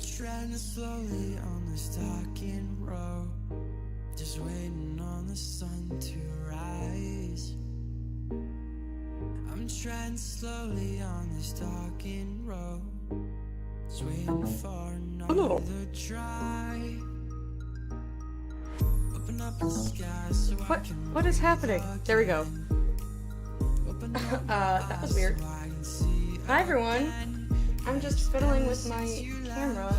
treading slowly on this talking road, just waiting on the sun to rise. I'm treading slowly on this talking road, just waiting for another try. Open up the sky so What is happening? There we go. That was weird. Hi everyone. I'm just fiddling with my camera.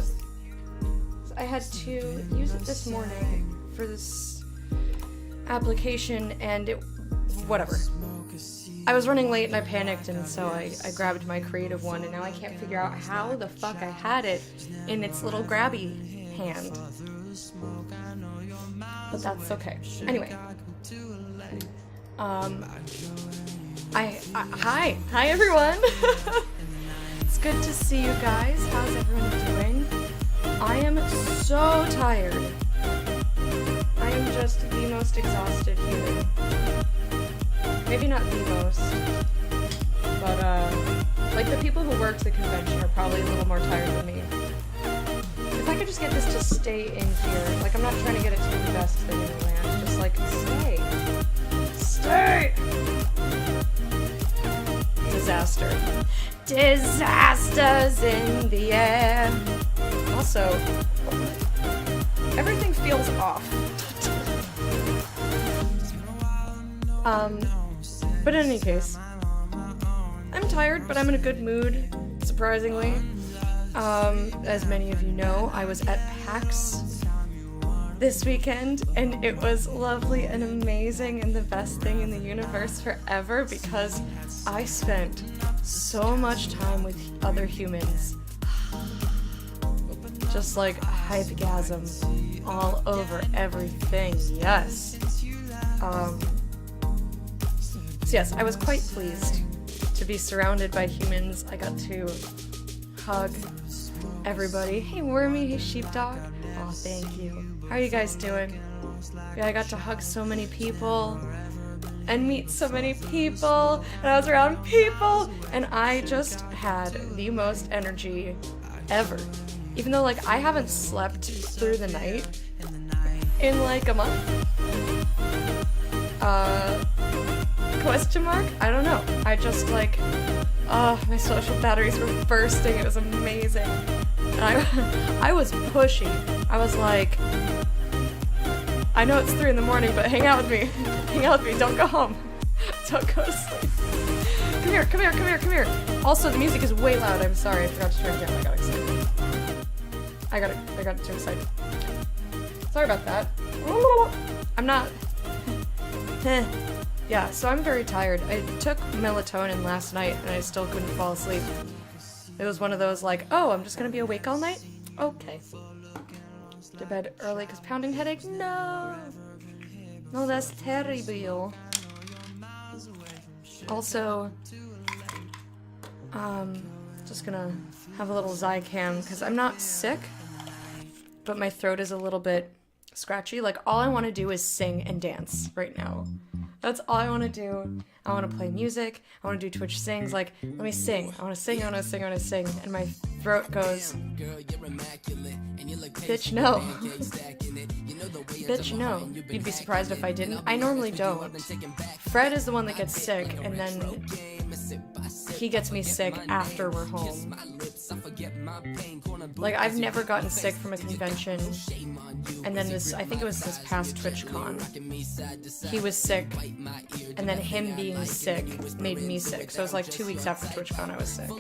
I had to use it this morning for this application and whatever. I was running late and I panicked, and so I grabbed my creative one, and now I can't figure out how the fuck I had it in its little grabby hand. But that's okay. Anyway. Hi everyone! It's good to see you guys. How's everyone doing? I am so tired. I am just the most exhausted human. Maybe not the most, but like the people who worked the convention are probably a little more tired than me. If I could just get this to stay in here, like I'm not trying to get it to be the best thing in the land, just like stay. Stay! Disaster. Disasters in the air. Also, everything feels off. But in any case, I'm tired, but I'm in a good mood, surprisingly. As many of you know, I was at PAX this weekend, and it was lovely and amazing and the best thing in the universe forever because I spent so much time with other humans. Just like hypegasm all over everything, yes. So yes, I was quite pleased to be surrounded by humans. I got to hug everybody. Hey Wormy, hey Sheepdog. Oh, thank you. How are you guys doing? Yeah, I got to hug so many people and meet so many people, and I was around people, and I just had the most energy ever. Even though, like, I haven't slept through the night in, like, a month. Question mark? I don't know. I just, like, my social batteries were bursting. It was amazing. And I was pushy. I was like, I know it's 3 in the morning, but hang out with me. Hang out with me. Don't go home. Don't go to sleep. Come here, come here, come here, come here. Also, the music is way loud. I'm sorry. I forgot to turn it down. I got excited. I got too excited. Sorry about that. I'm not... Yeah, so I'm very tired. I took melatonin last night and I still couldn't fall asleep. It was one of those like, oh, I'm just gonna be awake all night? Okay. To bed early because pounding headache? No! No, that's terrible. Also, just gonna have a little Zycam because I'm not sick, but my throat is a little bit scratchy. Like, all I want to do is sing and dance right now. That's all I want to do. I want to play music. I want to do Twitch sings. Like, let me sing. I want to sing, I want to sing, I want to sing. And my throat goes, bitch, no. Bitch, no. You'd be surprised if I didn't. I normally don't. Fred is the one that gets sick, and then he gets me sick after we're home. Like, I've never gotten sick from a convention, and then this, I think it was this past TwitchCon, he was sick, and then him being sick made me sick. So it was like 2 weeks after TwitchCon I was sick.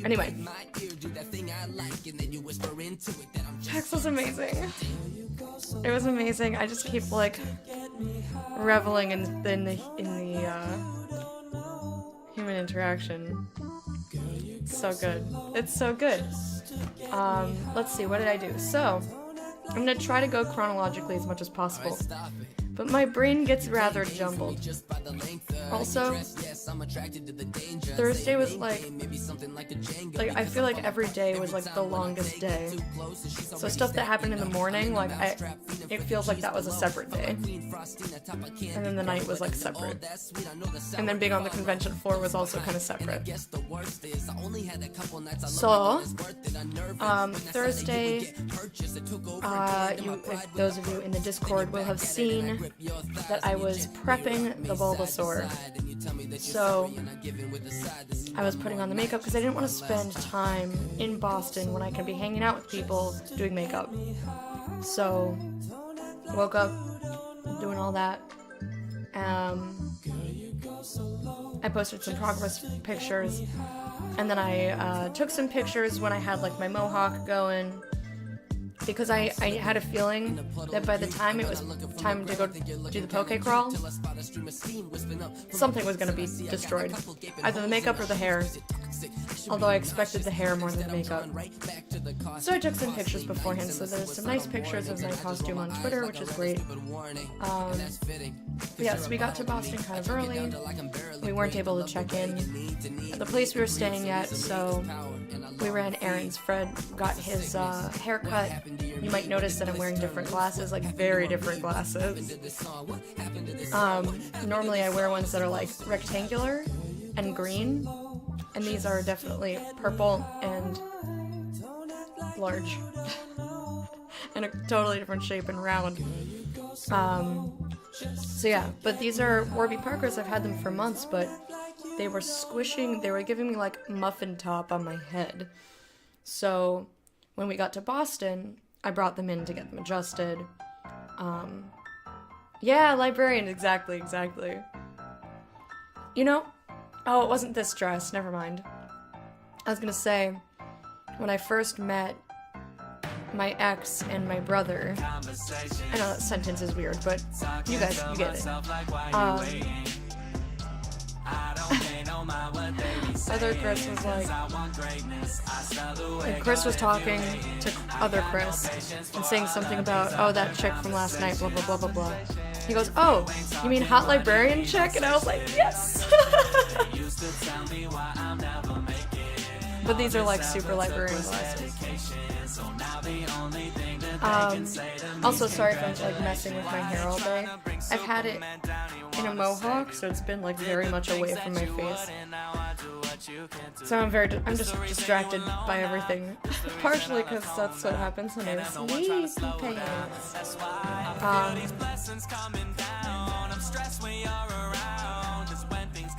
Anyway, PAX was amazing. It was amazing. I just keep like reveling in the human interaction. It's so good. It's so good. Let's see, what did I do? So, I'm gonna try to go chronologically as much as possible, but my brain gets rather jumbled. Also, Thursday was like I feel like every day was like the longest day. So stuff that happened in the morning, like it feels like that was a separate day. And then the night was like separate. And then being on the convention floor was also kind of separate. So, Thursday, those of you in the Discord will have seen that I was prepping the Bulbasaur. So, I was putting on the makeup because I didn't want to spend time in Boston when I can be hanging out with people doing makeup. So, woke up, doing all that. I posted some progress pictures, and then I took some pictures when I had like my mohawk going, because I had a feeling that by the time it was time to go do the poke crawl, something was going to be destroyed. Either the makeup or the hair. Although I expected the hair more than the makeup. So I took some pictures beforehand, so there's some nice pictures of my costume on Twitter, which is great. Yeah, so we got to Boston kind of early. We weren't able to check in at the place we were staying at, so we ran errands. Fred got his haircut. You might notice that I'm wearing different glasses, like very different glasses. Normally I wear ones that are like rectangular and green, and these are definitely purple and large. And a totally different shape and round. So yeah, but these are Warby Parkers. I've had them for months, but they were squishing, they were giving me like muffin top on my head. So when we got to Boston, I brought them in to get them adjusted. Yeah, librarian, exactly. You know, oh, it wasn't this dress, never mind. I was gonna say, when I first met my ex and my brother, I know that sentence is weird, but you guys, you get it. Other Chris was like Chris was talking to other Chris and saying something about, oh, that chick from last night, blah, blah, blah, blah, blah. He goes, oh, you mean hot librarian chick? And I was like, yes! But these are like super librarian glasses. Also, sorry if I'm like messing with my hair all day. I've had it in a mohawk, so it's been like very much away from my face. So I'm just distracted by everything. Partially because that's what happens when I sneeze my pants.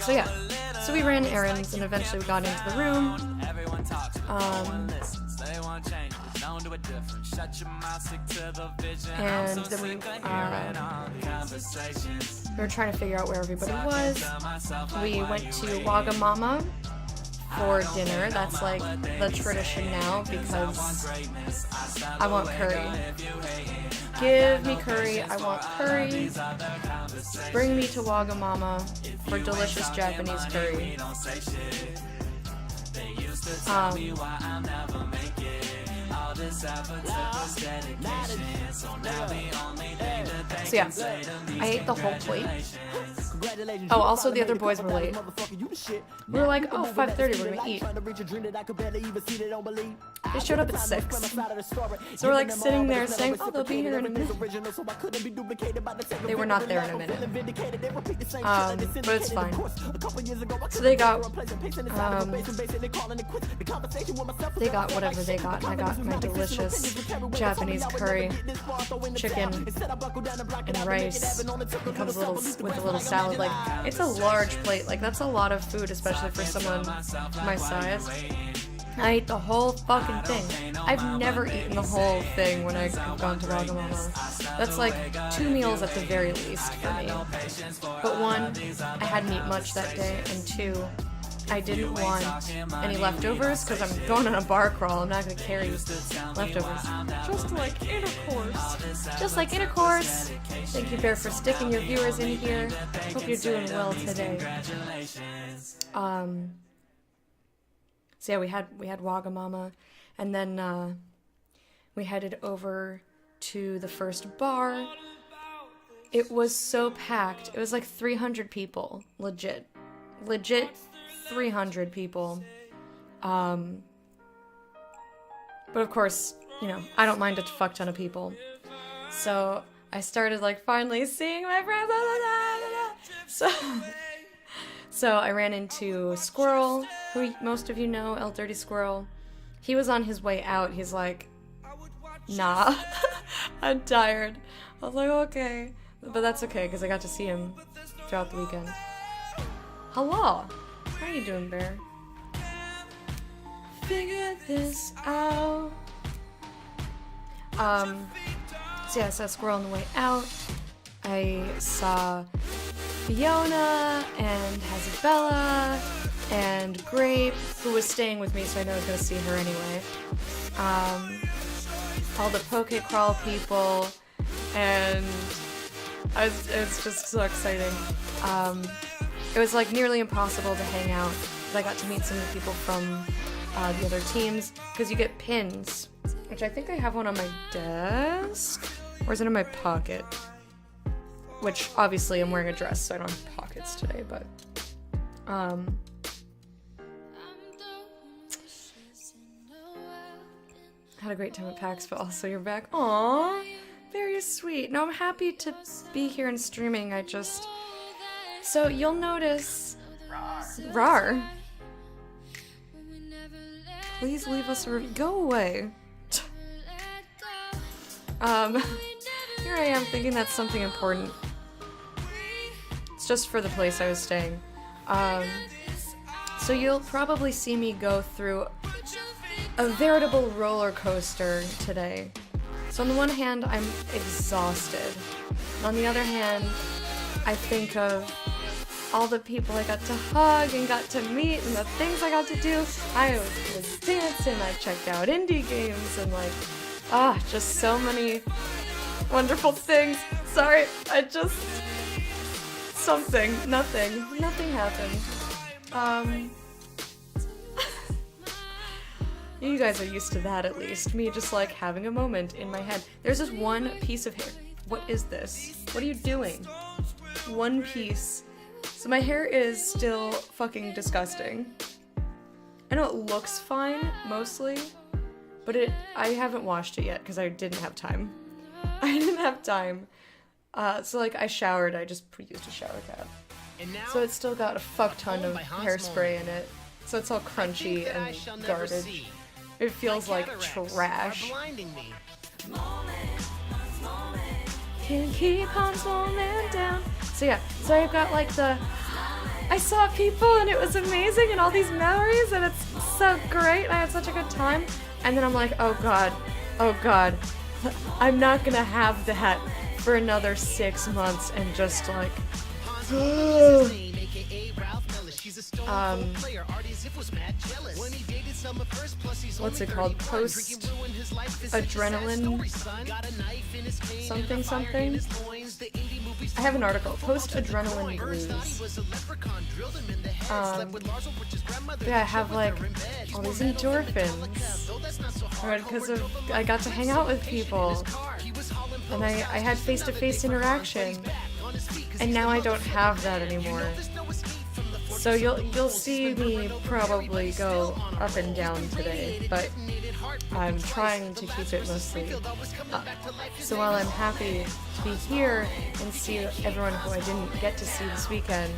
So yeah, so we ran errands and eventually we got into the room. And then we were trying to figure out where everybody was. We went to Wagamama for dinner. That's like the tradition now because I want curry. Give me curry. I want curry. Bring me to Wagamama for delicious Japanese curry. So yeah, I ate the whole plate. Oh, also the other boys were late. We were like, oh, 5:30, we're gonna eat. They showed up at 6. So we're like sitting there saying, oh, they'll be here in a minute. They were not there in a minute. But it's fine. So they got whatever they got, and I got my delicious Japanese curry, chicken, and rice. It comes with a little salad. Like, it's a large plate. Like, that's a lot of food, especially for someone my size. I ate the whole fucking thing. I've never eaten the whole thing when I've gone to Wagamama. That's like 2 meals at the very least for me. But 1, I hadn't eaten much that day, and 2, I didn't want any leftovers because I'm going on a bar crawl. I'm not going to carry leftovers. Just like intercourse. Just like intercourse. Thank you, Bear, for sticking your viewers in here. Hope you're doing well today. So yeah, we had Wagamama, and then we headed over to the first bar. It was so packed. It was like 300 people. Legit 300 people. But of course, you know, I don't mind a fuck ton of people. So I started like finally seeing my friends. Blah, blah, blah, blah. So I ran into Squirrel, who most of you know, El Dirty Squirrel. He was on his way out. He's like, nah, I'm tired. I was like, okay. But that's okay, because I got to see him throughout the weekend. Hello. How are you doing, Bear? Figure this out. So yeah, I saw Squirrel on the way out. I saw Fiona and Hazabella and Grape, who was staying with me, so I know I was going to see her anyway. All the Poke Crawl people, and it's just so exciting. It was like nearly impossible to hang out, but I got to meet some of the people from the other teams, because you get pins, which I think I have one on my desk, or is it in my pocket? Which, obviously, I'm wearing a dress, so I don't have pockets today, but, had a great time at PAX, but also you're back. Aww, very sweet. No, I'm happy to be here and streaming. So you'll notice, Rar. Please leave us a go away. Here I am thinking that's something important. It's just for the place I was staying. So you'll probably see me go through a veritable roller coaster today. So on the one hand, I'm exhausted. On the other hand, I think of all the people I got to hug and got to meet and the things I got to do. I was dancing, I checked out indie games and like, just so many wonderful things. Sorry, nothing happened. You guys are used to that at least. Me just like having a moment in my head. There's this one piece of hair. What is this? What are you doing? One piece. So my hair is still fucking disgusting. I know it looks fine, mostly, but I haven't washed it yet because I didn't have time. So like I showered, I just used a shower cap. So it's still got a fuck ton of hairspray in it. So it's all crunchy and garbage. It feels like trash. Can't keep on slowing down. So yeah, so I've got like I saw people and it was amazing and all these memories and it's so great. I had such a good time. And then I'm like, oh god, I'm not gonna have that for another 6 months and just like, what's it called? Post adrenaline something. I have an article. Post adrenaline blues. Yeah, I have like all these endorphins. Right, because I got to hang out with people, and I had face-to-face interaction, and now I don't have that anymore. So you'll see me probably go up and down today, but I'm trying to keep it mostly up. So while I'm happy to be here and see everyone who I didn't get to see this weekend,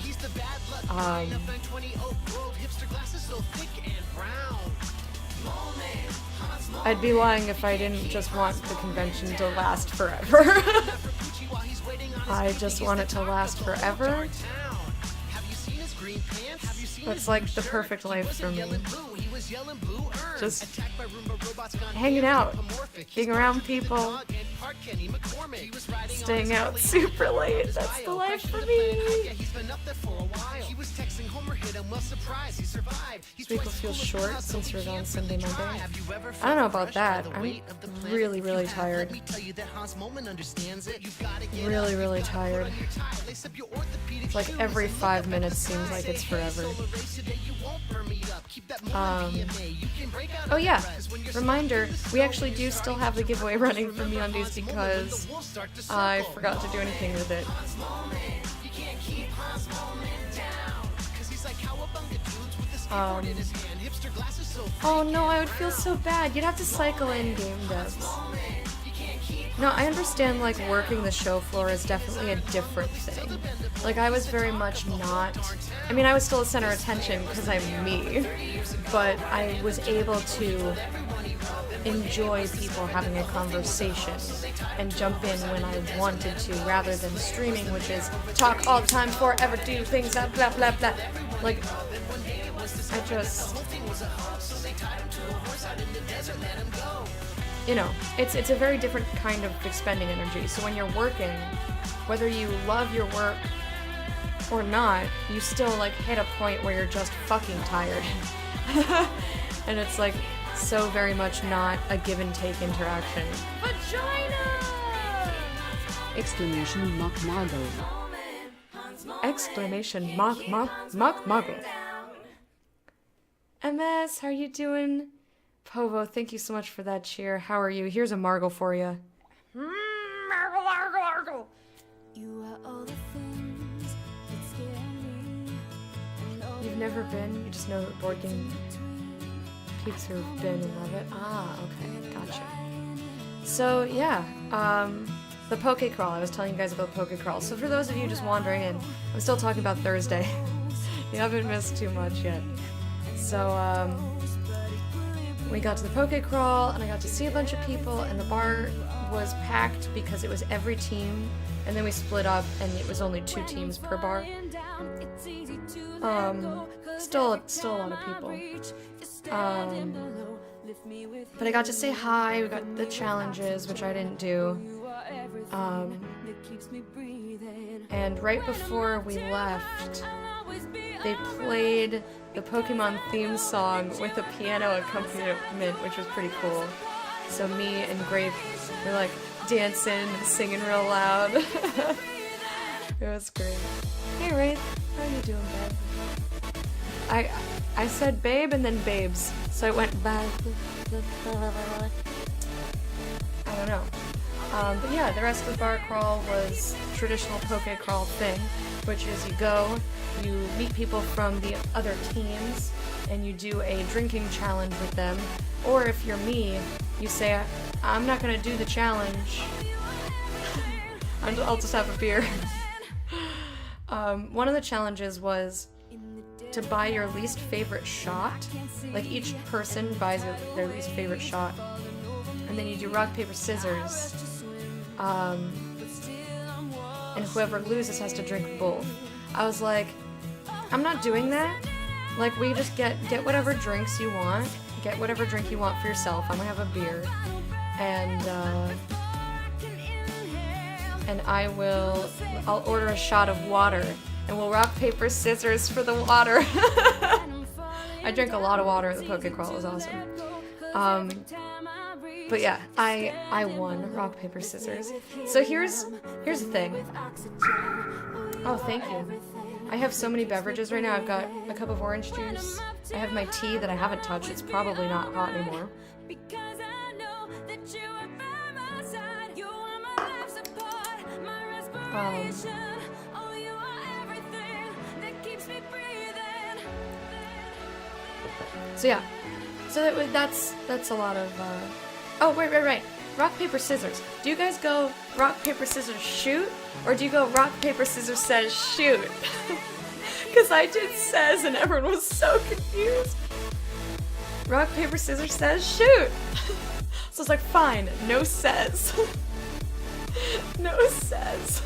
I'd be lying if I didn't just want the convention to last forever. I just want it to last forever. That's like the perfect life for me. Just hanging out, being around people, staying out super late. That's the life for me. This week will feel short since you're on Sunday, Monday. I don't know about that. I'm really, really tired. Really, really tired. It's like every 5 minutes seems like it's forever. Oh yeah, reminder, we actually do still have the giveaway running for MeUndies because I forgot to do anything with it. Oh no, I would feel so bad. You'd have to cycle in game devs. No, I understand, like, working the show floor is definitely a different thing. Like, I was very much not... I mean, I was still a center of attention because I'm me, but I was able to enjoy people having a conversation and jump in when I wanted to, rather than streaming, which is talk all the time, forever, do things, blah, blah, blah, blah. Like, I just... You know, it's a very different kind of expending energy. So when you're working, whether you love your work or not, you still, like, hit a point where you're just fucking tired. And it's, like, so very much not a give and take interaction. Vagina! Exclamation mock mago. Exclamation mock mago. MS, how are you doing? Povo, thank you so much for that cheer. How are you? Here's a Margle for you. Margle. You are all the things that scare me. You've never been? You just know that board game peeps who've been and love it? Ah, okay, gotcha. So, yeah, the Poke Crawl. I was telling you guys about Poke Crawl. So for those of you just wandering in, I'm still talking about Thursday. You haven't missed too much yet. So, we got to the Poke Crawl, and I got to see a bunch of people, and the bar was packed because it was every team, and then we split up, and it was only 2 teams per bar. Still a lot of people. But I got to say hi, we got the challenges, which I didn't do. And right before we left, they played the Pokemon theme song with a piano accompaniment, which was pretty cool. So me and Grape were like dancing and singing real loud. It was great. Hey Wraith, how are you doing, babe? I said babe and then babes, so it went back. I don't know. But yeah, the rest of the bar crawl was traditional Poke Crawl thing, which is you go, you meet people from the other teams, and you do a drinking challenge with them. Or if you're me, you say, I'm not gonna do the challenge. I'll just have a beer. One of the challenges was to buy your least favorite shot. Like, each person buys their least favorite shot. And then you do rock, paper, scissors. And whoever loses has to drink both. I was like, I'm not doing that. Like, we just get whatever drinks you want. Get whatever drink you want for yourself. I'm gonna have a beer. And I'll order a shot of water. And we'll rock, paper, scissors for the water. I drank a lot of water at the Poke Crawl. It was awesome. But yeah, I won rock, paper, scissors. So here's the thing. Oh, thank you. I have so many beverages right now. I've got a cup of orange juice. I have my tea that I haven't touched. It's probably not hot anymore. So yeah, so that's a lot of. Oh, right. Rock, paper, scissors. Do you guys go rock, paper, scissors, shoot? Or do you go rock, paper, scissors, says, shoot? Because I did says and everyone was so confused. Rock, paper, scissors, says, shoot! So it's like, fine, no says. No says.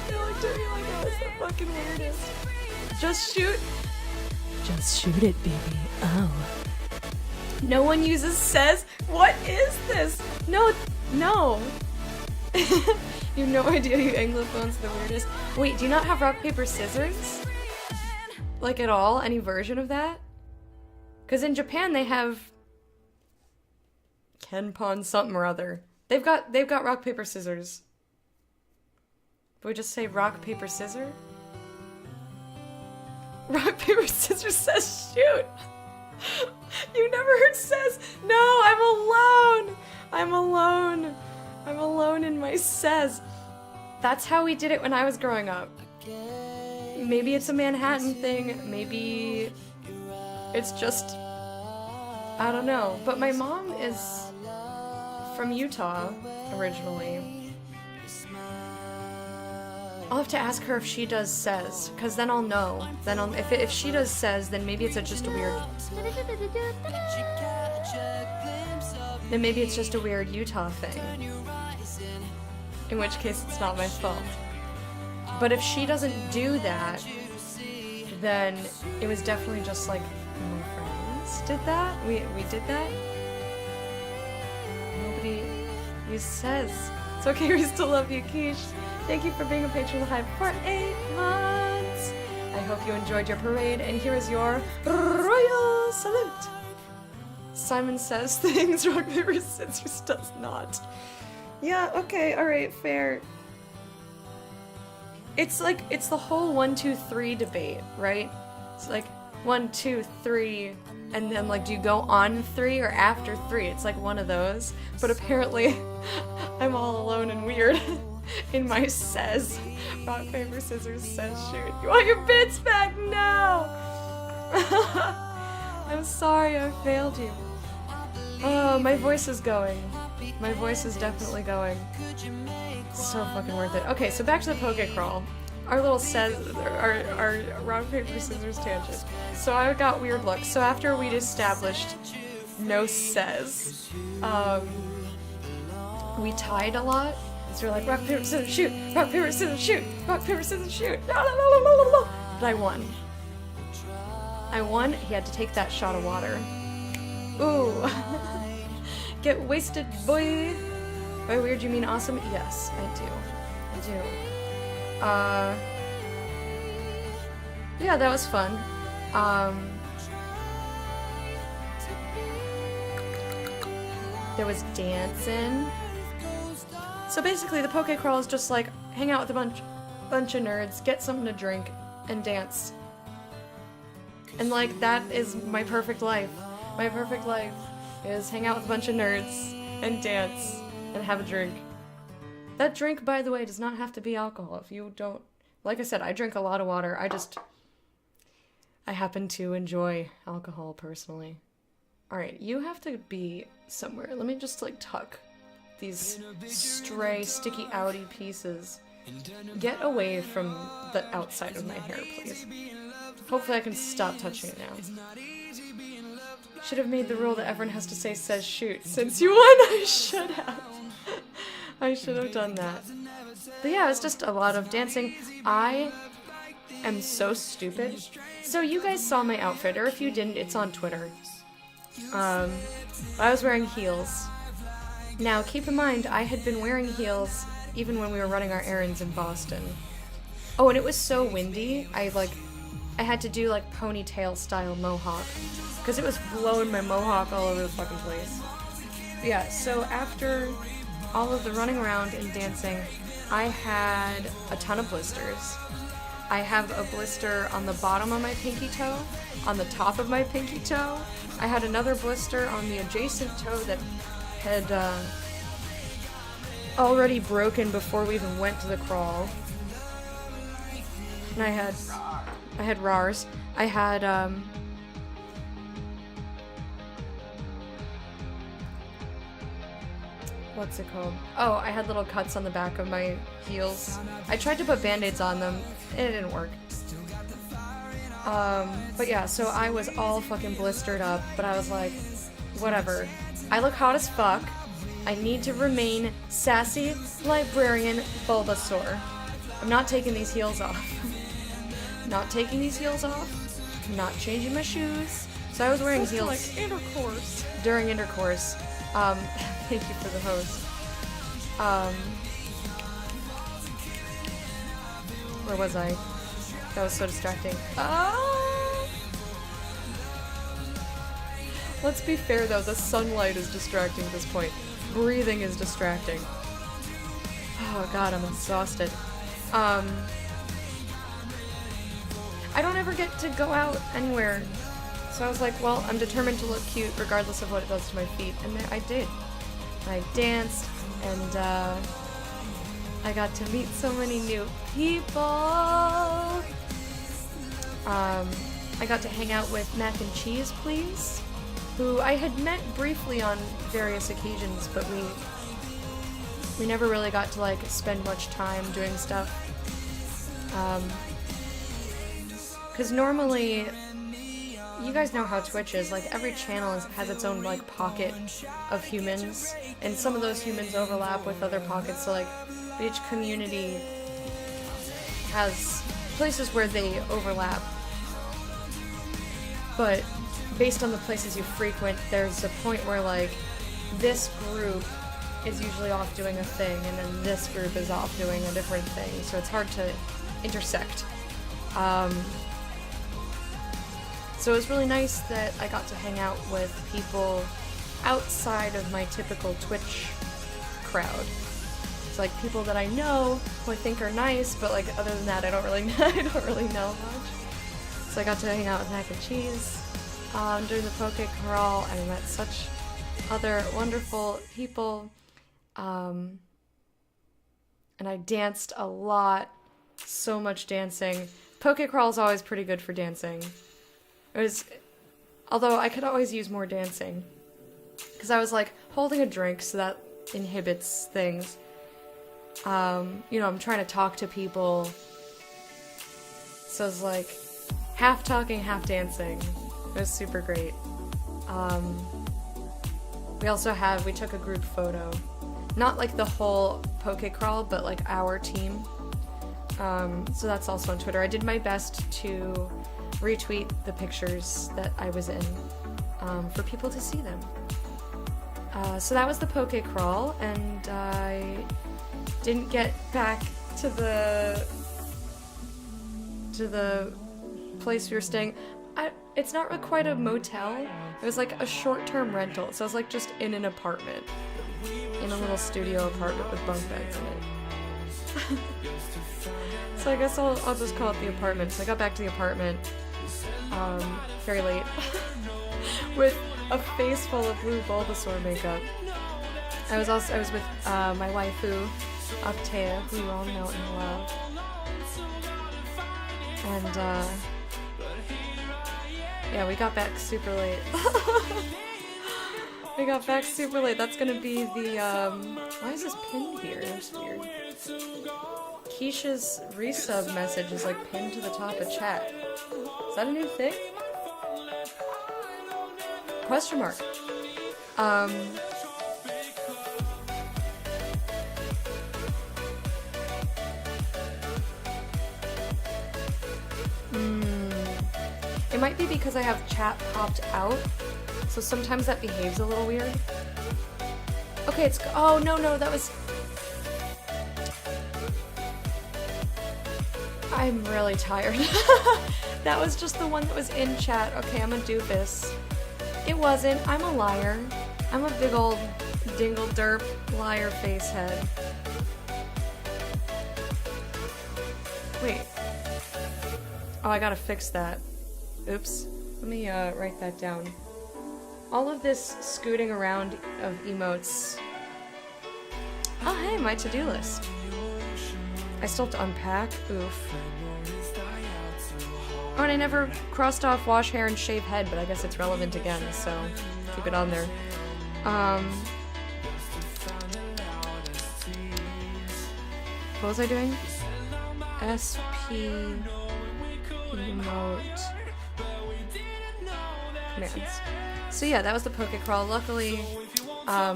They looked at me like I was the fucking weirdest. Just shoot. Just shoot it, baby. Oh. No one uses says? What is this? No. You have no idea, you Anglophones are the weirdest. Wait, do you not have rock, paper, scissors? Like, at all? Any version of that? Because in Japan they have Kenpon something or other. They've got rock, paper, scissors. Do we just say rock, paper, scissors? Rock, paper, scissors says shoot! You never heard says? No, I'm alone! I'm alone in my says. That's how we did it when I was growing up. Maybe it's a Manhattan thing, maybe it's just, I don't know. But my mom is from Utah, originally. I'll have to ask her if she does says, because then I'll know. Then if she does says, then maybe it's just a weird... Then maybe it's just a weird Utah thing. In which case, it's not my fault. But if she doesn't do that, then it was definitely just like my friends did that. We did that. Nobody says. It's okay, we still love you, Quiche. Thank you for being a patron of the Hive for 8 months. I hope you enjoyed your parade, and here is your royal salute. Simon says things, rock, paper, scissors does not. Yeah, okay, alright, fair. It's like, it's the whole 1, 2, 3 debate, right? It's like 1, 2, 3, and then like, do you go on 3 or after 3? It's like one of those. But apparently, I'm all alone and weird in my says. Rock, paper, scissors, says, shoot. You want your bits back? No! I'm sorry, I failed you. Oh, my voice is going. My voice is definitely going. So fucking worth it. Okay, so back to the Poke Crawl. Our little says, our rock, paper, scissors tangent. So I got weird looks. So after we'd established no says, we tied a lot. So we're like, rock, paper, scissors, shoot! Rock, paper, scissors, shoot! Rock, paper, scissors, shoot! No, no, no, no, no, no, no. But I won. I won. He had to take that shot of water. Ooh. Get wasted, boy. By weird, you mean awesome? Yes, I do. Yeah, that was fun. There was dancing. So basically, the Poke Crawl is just like hang out with a bunch of nerds, get something to drink, and dance. And like that is my perfect life. My perfect life is hang out with a bunch of nerds and dance and have a drink. That drink, by the way, does not have to be alcohol. If you don't... Like I said, I drink a lot of water. I happen to enjoy alcohol, personally. Alright, you have to be somewhere. Let me just, like, tuck these stray, sticky, outy pieces. Get away from the outside of my hair, please. Hopefully I can stop touching it now. Should have made the rule that everyone has to say says shoot. Since you won, I should have. I should have done that. But yeah, it's just a lot of dancing. I am so stupid. So you guys saw my outfit, or if you didn't, it's on Twitter. I was wearing heels. Now, keep in mind, I had been wearing heels even when we were running our errands in Boston. Oh, and it was so windy, I had to do like ponytail style mohawk. Because it was blowing my mohawk all over the fucking place. Yeah, so after all of the running around and dancing, I had a ton of blisters. I have a blister on the bottom of my pinky toe, on the top of my pinky toe. I had another blister on the adjacent toe that had already broken before we even went to the crawl. And I had RARs. I had what's it called? Oh, I had little cuts on the back of my heels. I tried to put band-aids on them. It didn't work. But yeah, so I was all fucking blistered up, but I was like, whatever. I look hot as fuck. I need to remain sassy librarian Bulbasaur. I'm not taking these heels off. Not taking these heels off. Not changing my shoes. So I was wearing heels like intercourse. During intercourse. Thank you for the host. Where was I? That was so distracting. Let's be fair though, the sunlight is distracting at this point. Breathing is distracting. Oh god, I'm exhausted. I don't ever get to go out anywhere. So I was like, well, I'm determined to look cute regardless of what it does to my feet. And I did. I danced, and I got to meet so many new people. I got to hang out with Mac and Cheese, please. who I had met briefly on various occasions, but we never really got to like spend much time doing stuff. Because normally, you guys know how Twitch is, like every channel has its own like pocket of humans, and some of those humans overlap with other pockets, so like each community has places where they overlap. But based on the places you frequent, there's a point where like this group is usually off doing a thing, and then this group is off doing a different thing, so it's hard to intersect. So it was really nice that I got to hang out with people outside of my typical Twitch crowd. It's like people that I know, who I think are nice, but like other than that, I don't really know much. So I got to hang out with Mac and Cheese during the Poke Crawl. I met such other wonderful people, and I danced a lot, so much dancing. Poke Crawl is always pretty good for dancing. Although I could always use more dancing, because I was like holding a drink, so that inhibits things. I'm trying to talk to people, so it's like half talking, half dancing. It was super great. We took a group photo, not like the whole Poke Crawl, but like our team. So that's also on Twitter. I did my best to retweet the pictures that I was in, for people to see them. So that was the Poke Crawl, and I didn't get back to the place we were staying. It's not quite a motel. It was like a short-term rental, so I was like just in an apartment, in a little studio apartment with bunk beds in it. So I guess I'll just call it the apartment. So I got back to the apartment very late with a face full of blue Bulbasaur makeup. I was with my waifu, Octea, who you all know and love. And yeah, we got back super late. That's gonna be the why is this pinned here? That's weird. Keisha's resub message is like pinned to the top of chat. Is that a new thing? Question mark. It might be because I have chat popped out, so sometimes that behaves a little weird. Okay, oh no, that was... I'm really tired. That was just the one that was in chat. Okay, I'm a doofus. It wasn't. I'm a liar. I'm a big old dingle derp liar face head. Wait. Oh, I gotta fix that. Oops. Let me write that down. All of this scooting around of emotes. Oh, hey, my to-do list. I still have to unpack. Oof. Oh, and I never crossed off wash hair and shave head, but I guess it's relevant again, so keep it on there. What was I doing? SP emote commands. So yeah, that was the Poke Crawl. Luckily, I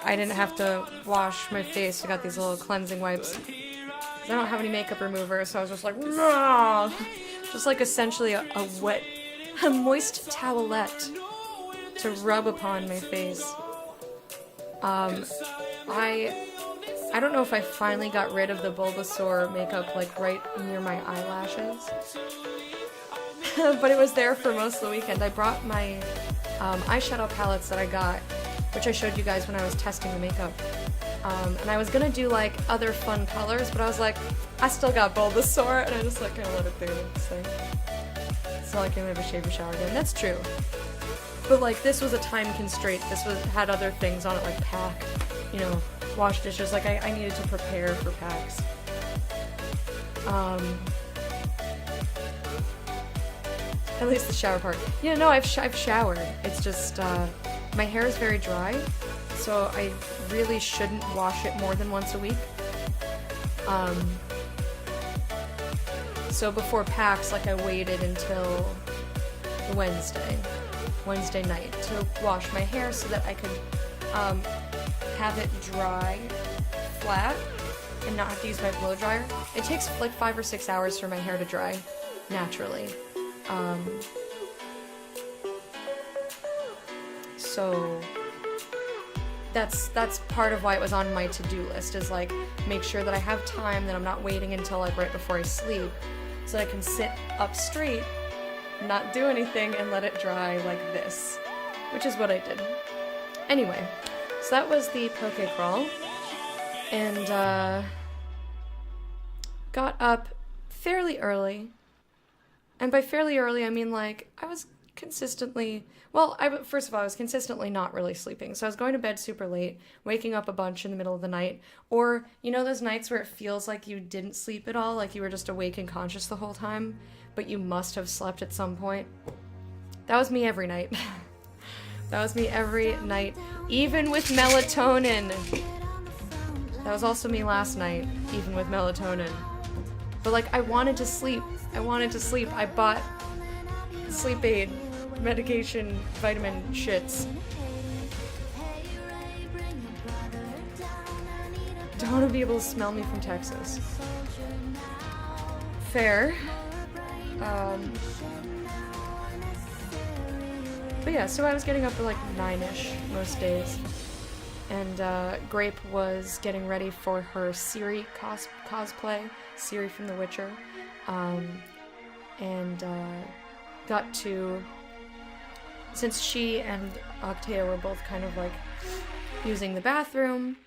didn't have to wash my face. I got these little cleansing wipes. I don't have any makeup remover, so I was just like, nah! Just like essentially a moist towelette to rub upon my face. I don't know if I finally got rid of the Bulbasaur makeup like right near my eyelashes, but it was there for most of the weekend. I brought my eyeshadow palettes that I got, which I showed you guys when I was testing the makeup. And I was gonna do like other fun colors, but I was like, I still got Bulbasaur, and I just like kind of let it do its thing. So I can never shave or shower again. That's true. But like this was a time constraint. This had other things on it like pack, wash dishes. Like I needed to prepare for packs. At least the shower part. Yeah, no, I've showered. It's just, my hair is very dry, so I really shouldn't wash it more than once a week. So before PAX, like, I waited until Wednesday night to wash my hair so that I could have it dry flat and not have to use my blow dryer. It takes like 5 or 6 hours for my hair to dry naturally. So that's part of why it was on my to-do list, is like make sure that I have time, that I'm not waiting until like right before I sleep, so that I can sit up straight, not do anything, and let it dry like this, which is what I did. Anyway, so that was the poke crawl, and got up fairly early. And by fairly early, I mean like I was consistently, first of all, I was consistently not really sleeping. So I was going to bed super late, waking up a bunch in the middle of the night, or you know those nights where it feels like you didn't sleep at all, like you were just awake and conscious the whole time, but you must have slept at some point. That was me every night. That was me every night, even with melatonin. That was also me last night, even with melatonin. But like, I wanted to sleep. I bought sleep aid, medication, vitamin shits. Don't want to be able to smell me from Texas. Fair. But yeah, so I was getting up at like 9-ish most days. And Grape was getting ready for her Ciri cosplay, Ciri from The Witcher. And got to, since she and Octavia were both kind of like using the bathroom,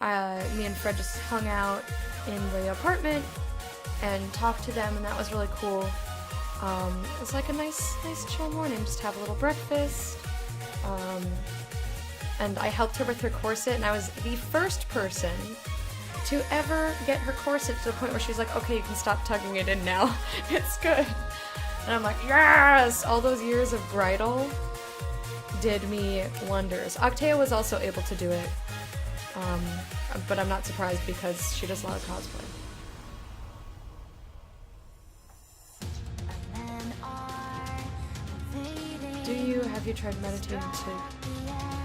me and Fred just hung out in the apartment and talked to them, and that was really cool. It was like a nice chill morning, just have a little breakfast. And I helped her with her corset, and I was the first person to ever get her corset to the point where she's like, okay, you can stop tugging it in now. It's good. And I'm like, yes! All those years of bridal did me wonders. Octavia was also able to do it, but I'm not surprised because she does a lot of cosplay. Have you tried meditating to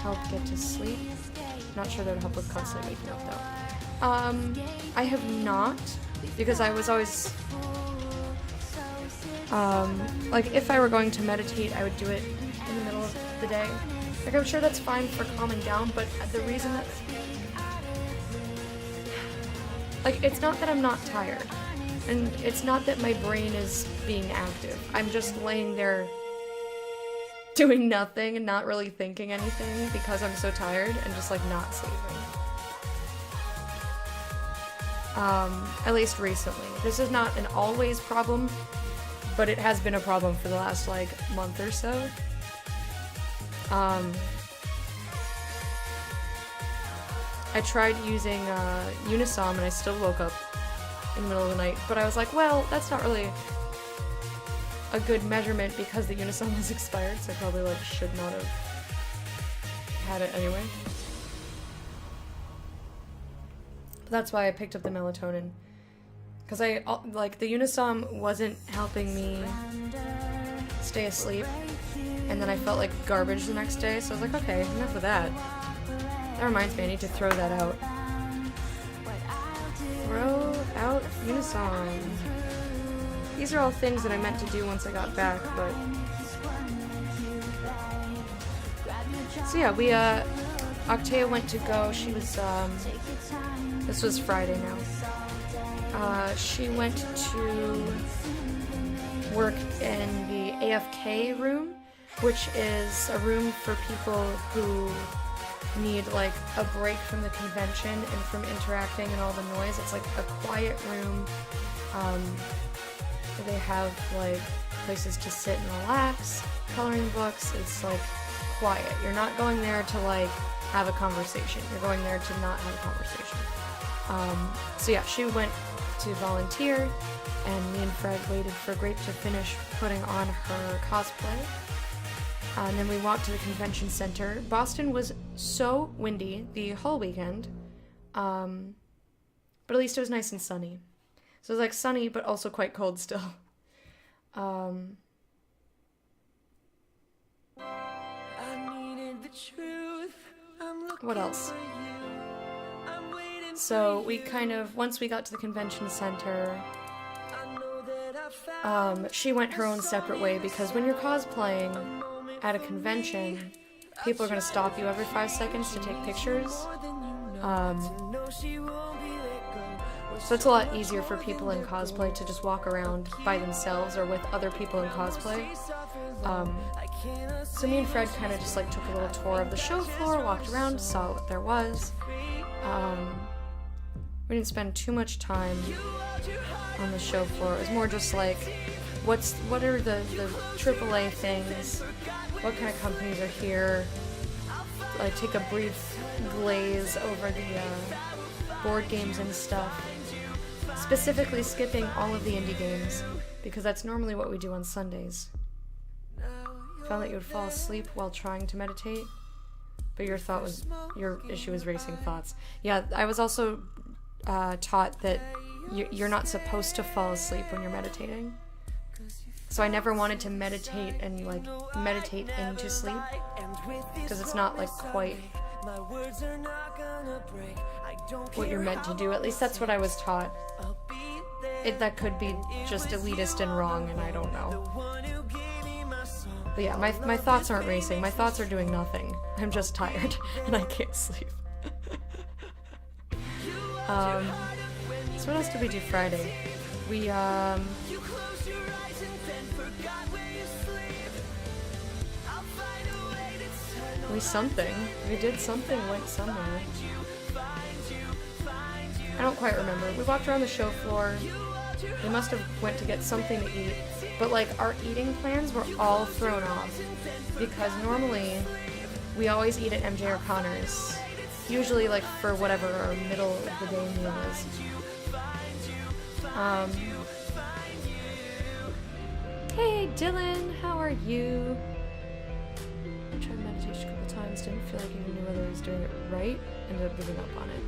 help get to sleep? Not sure that would help with constantly waking up though. I have not, because I was always, like if I were going to meditate, I would do it in the middle of the day. Like I'm sure that's fine for calming down, but the reason that, like it's not that I'm not tired, and it's not that my brain is being active. I'm just laying there doing nothing and not really thinking anything because I'm so tired and just like not sleeping. At least recently. This is not an always problem, but it has been a problem for the last like month or so. I tried using Unisom and I still woke up in the middle of the night, but I was like, well, that's not really a good measurement because the Unisom was expired, so I probably like should not have had it anyway. But that's why I picked up the melatonin, because I like the Unisom wasn't helping me stay asleep, and then I felt like garbage the next day, so I was like, okay, enough of that. That reminds me, I need to throw that out. Throw out Unisom. These are all things that I meant to do once I got back, but... So yeah, we, Octavia went to go, she was, this was Friday now. She went to work in the AFK room, which is a room for people who need, like, a break from the convention and from interacting and all the noise. It's, like, a quiet room, they have like places to sit and relax, coloring books. It's like quiet. You're not going there to like have a conversation. You're going there to not have a conversation. So yeah, she went to volunteer, and me and Fred waited for Grape to finish putting on her cosplay. And then we walked to the convention center. Boston was so windy the whole weekend, but at least it was nice and sunny. So it was like sunny, but also quite cold still. I needed the truth. I'm looking What else? for you. I'm waiting So we kind of, once we got to the convention center, I know that I found she went her own separate way, because when you're cosplaying at a convention, people are going to stop you every 5 seconds to take pictures. no, she won't be let go. So it's a lot easier for people in cosplay to just walk around by themselves or with other people in cosplay. So me and Fred kind of just like took a little tour of the show floor, walked around, saw what there was. We didn't spend too much time on the show floor. It was more just like, what are the AAA things? What kind of companies are here? Like take a brief glaze over the board games and stuff. Specifically skipping all of the indie games, because that's normally what we do on Sundays. Found that you would fall asleep while trying to meditate, but your issue was racing thoughts. Yeah, I was also taught that you're not supposed to fall asleep when you're meditating. So I never wanted to meditate and like meditate into sleep, because it's not like quite what you're meant to do. At least that's what I was taught. That could be just elitist and wrong, and I don't know. But yeah, my thoughts aren't racing. My thoughts are doing nothing. I'm just tired and I can't sleep. So what else did we do Friday? We did something, went somewhere. I don't quite remember. We walked around the show floor. We must have went to get something to eat, but like our eating plans were all thrown off, because normally we always eat at MJ O'Connor's, usually like for whatever our middle of the day meal is. Hey Dylan, how are you? I tried meditation a couple times, didn't feel like I even knew whether I was doing it right, ended up giving up on it.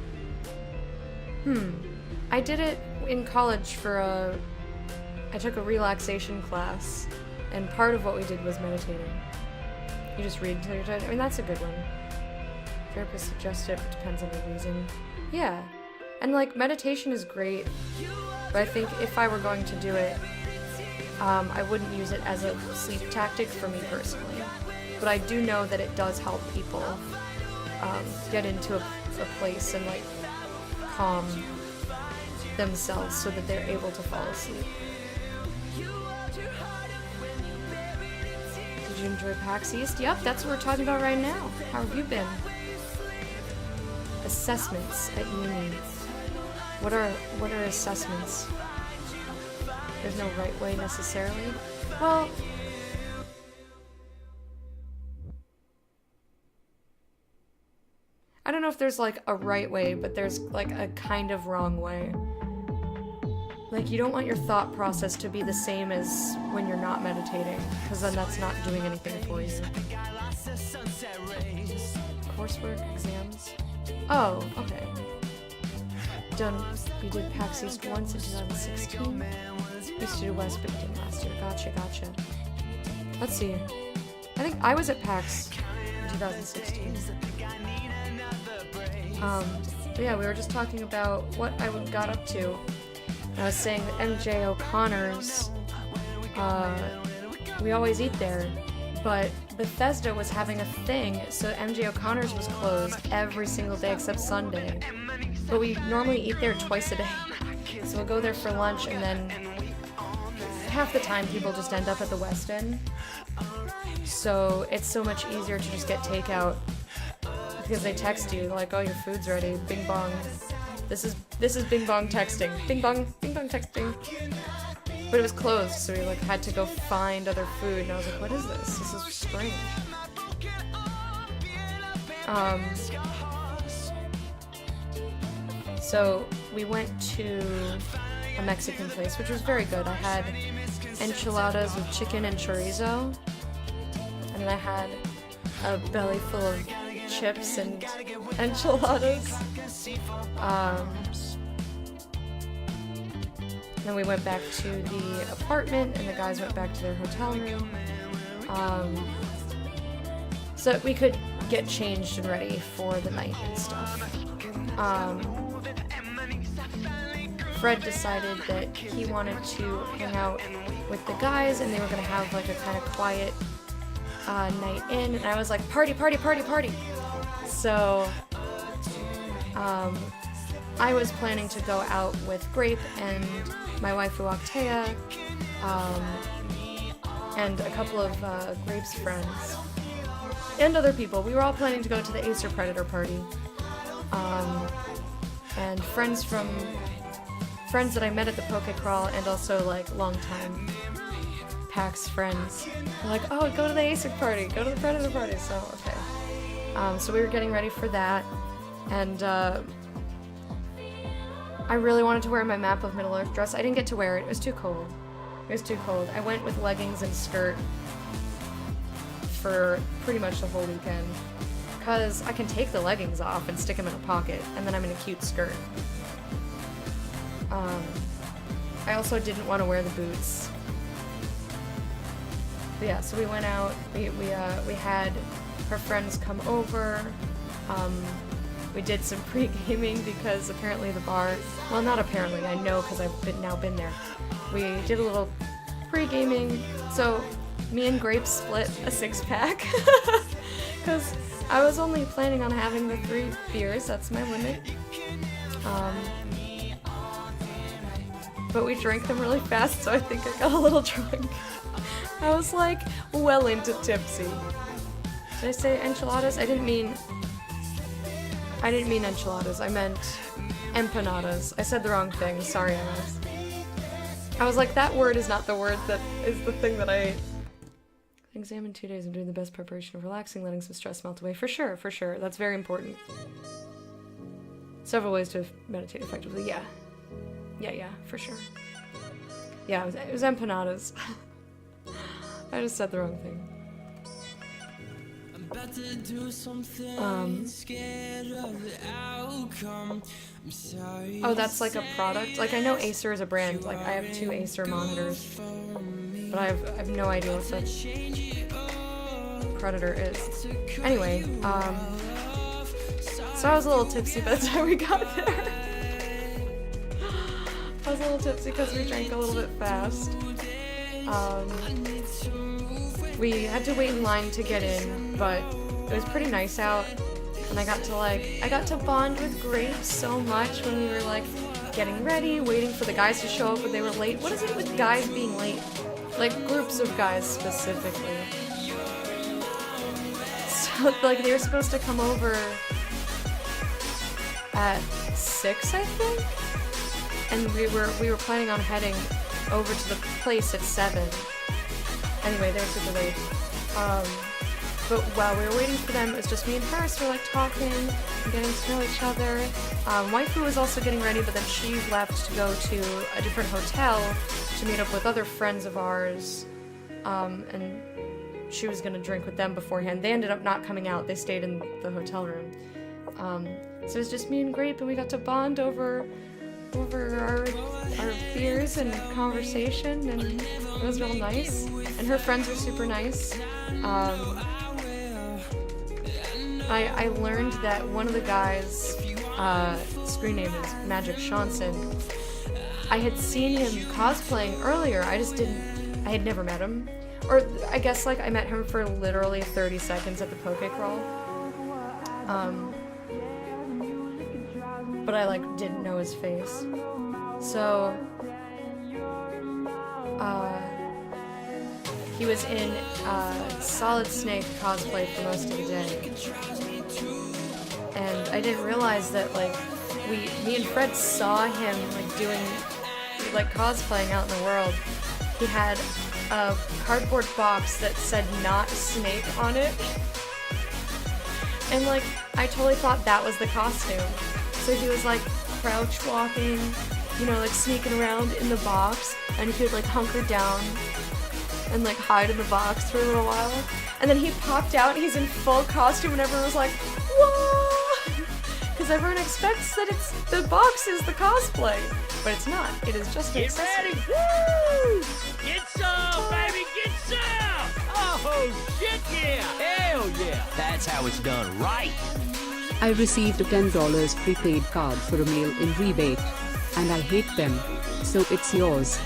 I did it in college I took a relaxation class, and part of what we did was meditating. You just read until you're tired. I mean, that's a good one. Therapist suggested it, but depends on the reason. Yeah. And like, meditation is great, but I think if I were going to do it, I wouldn't use it as a sleep tactic for me personally. But I do know that it does help people get into a place and like calm themselves so that they're able to fall asleep. Did you enjoy PAX East? Yep, that's what we're talking about right now. How have you been? Assessments at uni. What are assessments? There's no right way necessarily. Well, I don't know if there's like a right way, but there's like a kind of wrong way. Like, you don't want your thought process to be the same as when you're not meditating, because then that's not doing anything for you. Coursework, exams. Oh, okay. You did PAX East once in 2016. Used to do West, but didn't last year. Gotcha. Let's see. I think I was at PAX in 2016. But yeah, we were just talking about what I got up to. I was saying that MJ O'Connor's, we always eat there, but Bethesda was having a thing, so MJ O'Connor's was closed every single day except Sunday. But we normally eat there twice a day. So we'll go there for lunch, and then half the time people just end up at the West End. So it's so much easier to just get takeout, because they text you like, "Oh, your food's ready." Bing bong. This is Bing bong texting. Bing bong texting. But it was closed, so we like had to go find other food, and I was like, "What is this? This is strange." So we went to a Mexican place, which was very good. I had enchiladas with chicken and chorizo, and then I had a belly full of chips and enchiladas. Then we went back to the apartment, and the guys went back to their hotel room, so that we could get changed and ready for the night and stuff. Fred decided that he wanted to hang out with the guys, and they were gonna have like a kind of quiet night in, and I was like, party, party, party, party. So I was planning to go out with Grape and my waifu Octea, and a couple of Grape's friends, and other people. We were all planning to go to the Acer Predator party. And friends that I met at the Poke Crawl, and also like longtime PAX friends were like, oh, go to the Acer party, go to the Predator party. So okay. So we were getting ready for that, and I really wanted to wear my Map of Middle-earth dress. I didn't get to wear it. It was too cold. It was too cold. I went with leggings and skirt for pretty much the whole weekend, because I can take the leggings off and stick them in a pocket, and then I'm in a cute skirt. I also didn't want to wear the boots. But yeah, so we went out. We had her friends come over. We did some pre-gaming because apparently the bar, well, not apparently, I know because I've now been there. We did a little pre-gaming, so me and Grape split a 6-pack because I was only planning on having the 3 beers, that's my limit. But we drank them really fast, so I think I got a little drunk. I was like well into tipsy. Did I say enchiladas? I didn't mean enchiladas, I meant empanadas. I said the wrong thing, sorry MS. I was like, that word is not the word that is the thing that I examined 2 days. I'm doing the best preparation of relaxing, letting some stress melt away. For sure, that's very important. Several ways to meditate effectively, yeah. Yeah, for sure. Yeah, it was empanadas. I just said the wrong thing. About to do something, scared of the outcome. I'm sorry. Oh, that's like a product? Like, I know Acer is a brand. Like, I have 2 Acer monitors. But I have no idea what the Predator is. Anyway, so I was a little tipsy by the time we got there. I was a little tipsy because we drank a little bit fast. We had to wait in line to get in, but it was pretty nice out, and I got to bond with Grape so much when we were like getting ready, waiting for the guys to show up when they were late. What is it with guys being late? Like groups of guys specifically. So like they were supposed to come over at 6, I think, and we were planning on heading over to the place at 7. Anyway, they were super late. But while we were waiting for them, it was just me and her, so we're like talking and getting to know each other. Waifu was also getting ready, but then she left to go to a different hotel to meet up with other friends of ours, and she was gonna drink with them beforehand. They ended up not coming out, they stayed in the hotel room. So it was just me and Grape, and we got to bond over our beers and conversation, and it was real nice. And her friends were super nice. I learned that one of the guys' screen name is Magic Shanson. I had seen him cosplaying earlier, I had never met him. Or I guess like I met him for literally 30 seconds at the Poke Crawl. But I like didn't know his face. So he was in Solid Snake cosplay for most of the day. And I didn't realize that like me and Fred saw him like cosplaying out in the world. He had a cardboard box that said "Not Snake" on it. And like I totally thought that was the costume. So he was like crouch walking you know, like sneaking around in the box, and he would like hunker down and like hide in the box for a little while. And then he popped out, and he's in full costume, and everyone was like, whoa! Because everyone expects that the box is the cosplay, but it's not. It is just an accessory. Woo! Get some, baby, get some! Oh, shit, yeah! Hell yeah! That's how it's done right. I received a $10 prepaid card for a meal in rebate, and I hate them, so it's yours.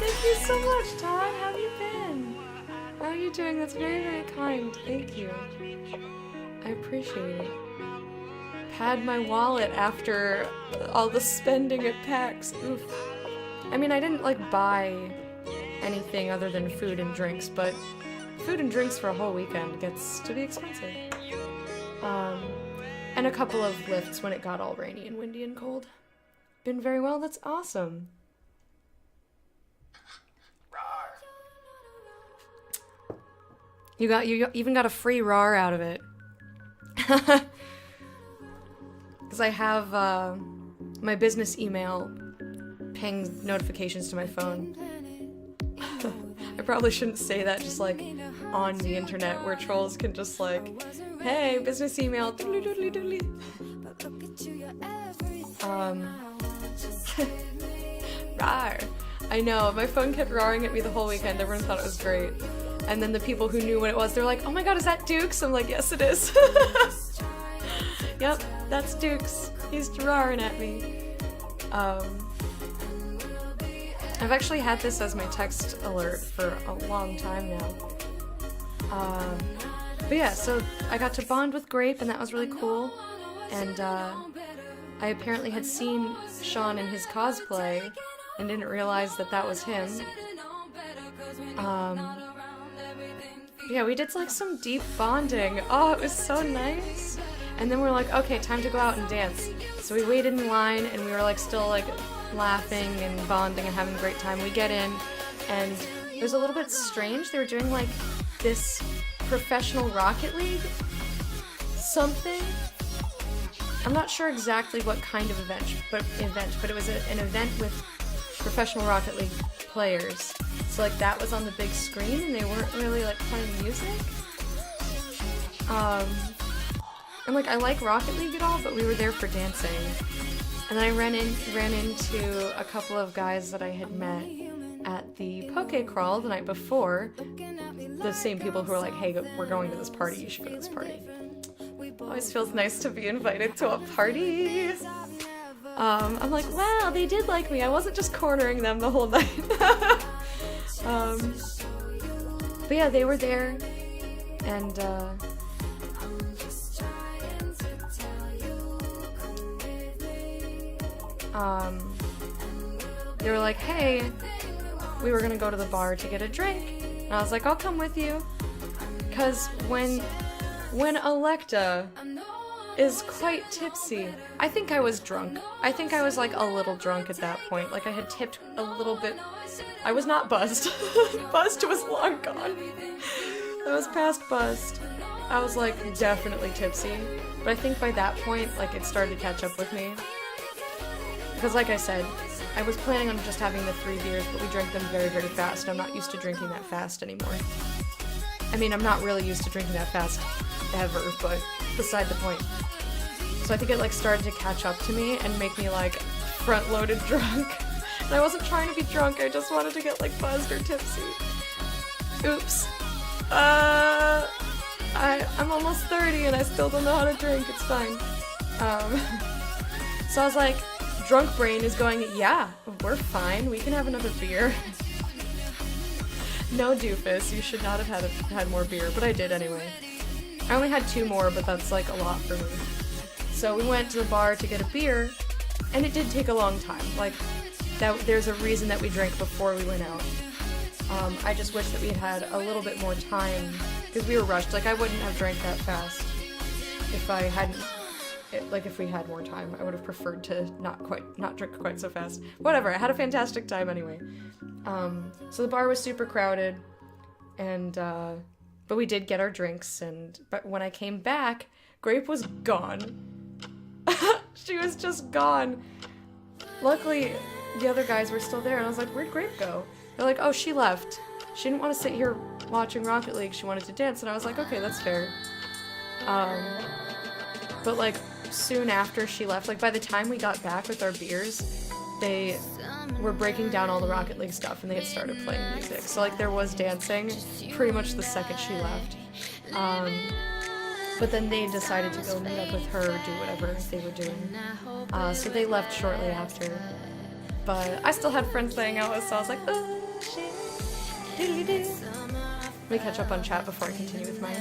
Thank you so much, Todd. How have you been? How are you doing? That's very, very kind. Thank you. I appreciate it. Pad my wallet after all the spending at PAX. Oof. I mean, I didn't like buy anything other than food and drinks, but food and drinks for a whole weekend gets to be expensive. And a couple of lifts when it got all rainy and windy and cold. Been very well. That's awesome. You even got a free RAR out of it. Because I have my business email ping notifications to my phone. I probably shouldn't say that just like on the internet where trolls can just like, hey, business email, doodly doodly doodly. Rar. I know, my phone kept roaring at me the whole weekend. Everyone thought it was great. And then the people who knew what it was, they're like, oh my god, is that Dukes? I'm like, yes, it is. Yep, that's Dukes. He's roaring at me. I've actually had this as my text alert for a long time now. But yeah, so I got to bond with Grape, and that was really cool. And I apparently had seen Sean in his cosplay and didn't realize that that was him. Yeah, we did like some deep bonding. Oh, it was so nice. And then we're like, okay, time to go out and dance. So we waited in line, and we were like still like laughing and bonding and having a great time. We get in, and it was a little bit strange. They were doing like this professional Rocket League something. I'm not sure exactly what kind of event, but it was an event with professional Rocket League players. So like that was on the big screen, and they weren't really like playing music. And like I like Rocket League at all, but we were there for dancing. And then I ran into a couple of guys that I had met at the Poke Crawl the night before. The same people who were like, hey, we're going to this party, you should go to this party. Always feels nice to be invited to a party. I'm like, wow, they did like me. I wasn't just cornering them the whole night. But yeah, they were there, and they were like, hey, we were gonna go to the bar to get a drink. And I was like, I'll come with you. Because when Electa is quite tipsy, I think I was drunk. I think I was like a little drunk at that point. Like I had tipped a little bit. I was not buzzed. Buzzed was long gone. I was past buzzed. I was like definitely tipsy. But I think by that point, like it started to catch up with me. Because like I said, I was planning on just having the 3 beers, but we drank them very, very fast. I'm not used to drinking that fast anymore. I mean, I'm not really used to drinking that fast ever, but beside the point. So I think it like started to catch up to me and make me like front-loaded drunk. And I wasn't trying to be drunk, I just wanted to get like buzzed or tipsy. Oops. I'm almost 30 and I still don't know how to drink, it's fine. So I was like, drunk brain is going, yeah, we're fine, we can have another beer. No doofus, you should not have had more beer, but I did anyway. I only had 2 more, but that's like a lot for me. So we went to the bar to get a beer, and it did take a long time. Like, there's a reason that we drank before we went out. I just wish that we had a little bit more time, because we were rushed. Like, I wouldn't have drank that fast if I hadn't, if we had more time. I would have preferred to not drink quite so fast. Whatever, I had a fantastic time anyway. So the bar was super crowded, and, but we did get our drinks, but when I came back, Grape was gone. She was just gone. Luckily, the other guys were still there, and I was like, where'd Grape go? They're like, oh, she left. She didn't want to sit here watching Rocket League. She wanted to dance, and I was like, okay, that's fair. But like soon after she left, like by the time we got back with our beers, they were breaking down all the Rocket League stuff, and they had started playing music. So like there was dancing pretty much the second she left. But then they decided to go meet up with her, do whatever they were doing. So they left shortly after. But I still had friends to hang out with, so I was like, oh shit, doodly-doo. Let me catch up on chat before I continue with my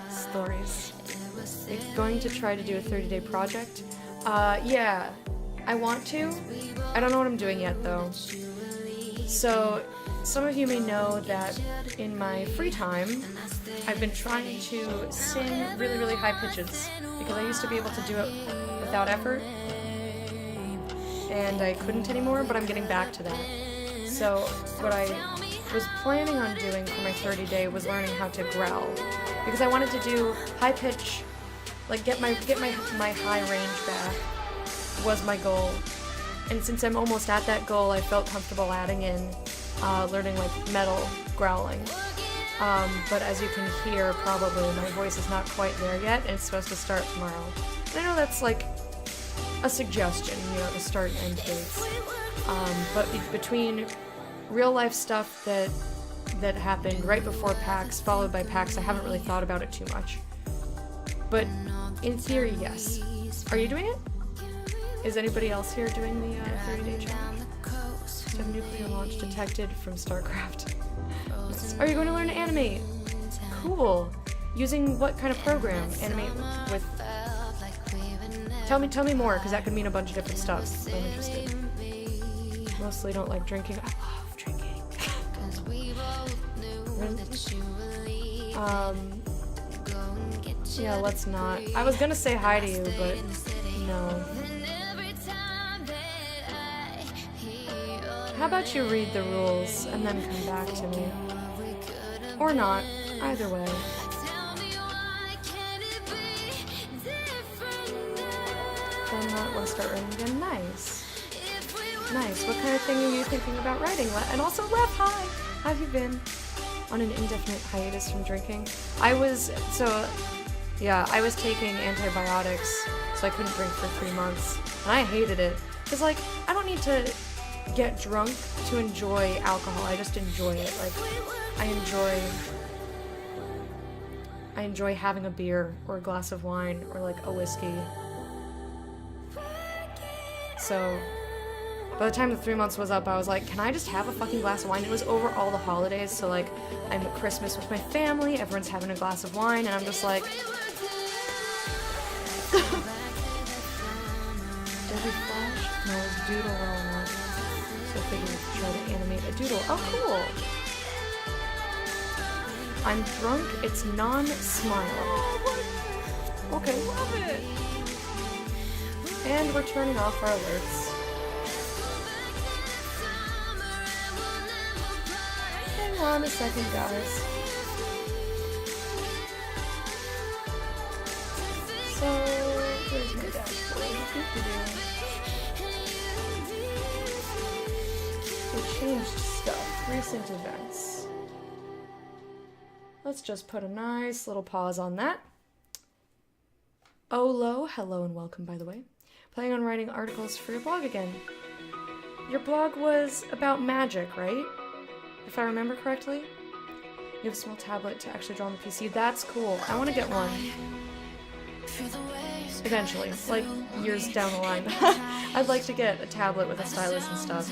stories. We're going to try to do a 30-day project. Yeah, I want to. I don't know what I'm doing yet, though. So, some of you may know that in my free time, I've been trying to sing really, really high pitches, because I used to be able to do it without effort, and I couldn't anymore, but I'm getting back to that. So, what I was planning on doing for my 30-day was learning how to growl, because I wanted to do high pitch, like get my high range back was my goal. And since I'm almost at that goal, I felt comfortable adding in learning like metal growling. But as you can hear, probably my voice is not quite there yet, and it's supposed to start tomorrow. And I know that's like a suggestion, you know, the start and end dates. But between real life stuff that happened right before PAX, followed by PAX, I haven't really thought about it too much. But in theory, yes. Are you doing it? Is anybody else here doing the 30-day challenge? So nuclear launch detected from StarCraft. Are you going to learn to animate? Cool. Using what kind of program? Animate with... Tell me more, because that could mean a bunch of different stuff. I'm interested. Mostly don't like drinking. I love drinking. Yeah, let's not. I was gonna say hi to you, but no. How about you read the rules and then come back to me? Or not. Either way. Then not want to start writing again. Nice. Nice. What kind of thing are you thinking about writing? And also, Ref, hi! How have you been? On an indefinite hiatus from drinking? I was taking antibiotics, so I couldn't drink for 3 months. And I hated it. Because, like, I don't need to get drunk to enjoy alcohol. I just enjoy it. Like, I enjoy having a beer or a glass of wine or, like, a whiskey. So, by the time the 3 months was up, I was like, can I just have a fucking glass of wine? It was over all the holidays, so, like, I'm at Christmas with my family, everyone's having a glass of wine, and I'm just like... Deadly Flash? No, it was Doodle rolling on. So I figured we'd try to animate a doodle. Oh, cool! I'm drunk, it's non-smile. Okay, love it! And we're turning off our alerts. Hang on a second, guys. So, where's my dashboard? They changed stuff. Recent events. Let's just put a nice little pause on that. Olo, hello and welcome, by the way. Planning on writing articles for your blog again. Your blog was about magic, right? If I remember correctly? You have a small tablet to actually draw on the PC. That's cool. I want to get one. Eventually. Like, years down the line. I'd like to get a tablet with a stylus and stuff.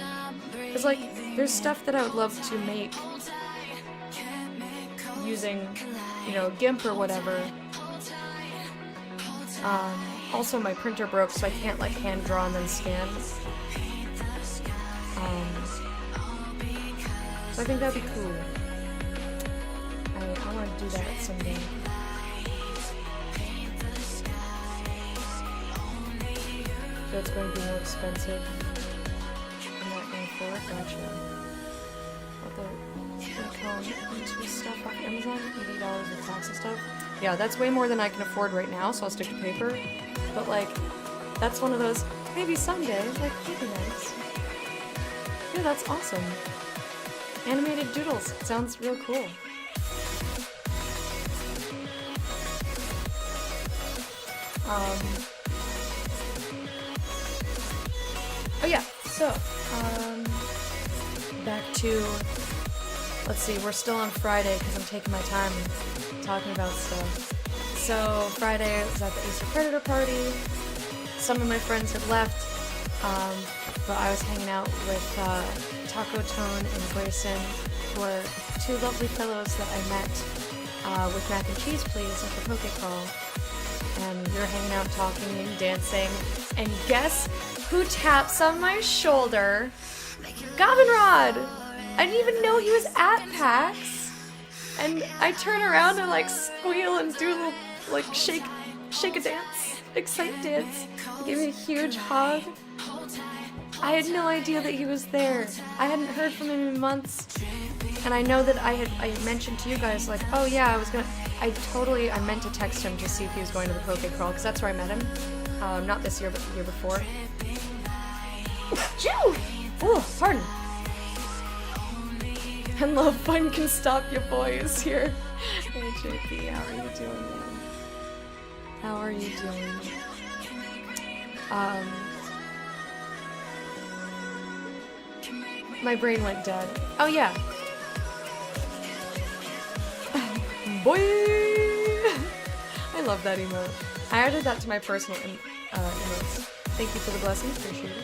Because, like, there's stuff that I would love to make using, you know, GIMP or whatever. Also, my printer broke, so I can't, like, hand draw and then scan. So I think that'd be cool. I want to do that someday. So it's going to be more expensive. I'm not going forward. Gotcha. Into stuff off Amazon, $80 with tax and stuff. Yeah, that's way more than I can afford right now, so I'll stick to paper. But like, that's one of those, maybe someday, like, it'd be nice. Yeah, that's awesome. Animated doodles. Sounds real cool. Oh yeah, so, back to, let's see, we're still on Friday because I'm taking my time talking about stuff. So, Friday was at the Easter Predator party. Some of my friends had left, but I was hanging out with Taco Tone and Grayson, who are two lovely fellows that I met with Mac and Cheese Please at the Poke Crawl. And we were hanging out, talking and dancing. And guess who taps on my shoulder? Gobbenrod! I didn't even know he was at PAX. And I turn around and like squeal and do a little like shake a dance, excite dance. He gave me a huge hug. I had no idea that he was there. I hadn't heard from him in months. And I know that I had mentioned to you guys like, oh yeah, I meant to text him to see if he was going to the Poke Crawl, because that's where I met him. Not this year, but the year before. Chew! Oh, pardon. And Love Fun Can Stop You Boys here. Hey JP, how are you doing, man? How are you doing? My brain went dead. Oh yeah. Boy! I love that emote. I added that to my personal emotes. Thank you for the blessings, appreciate it.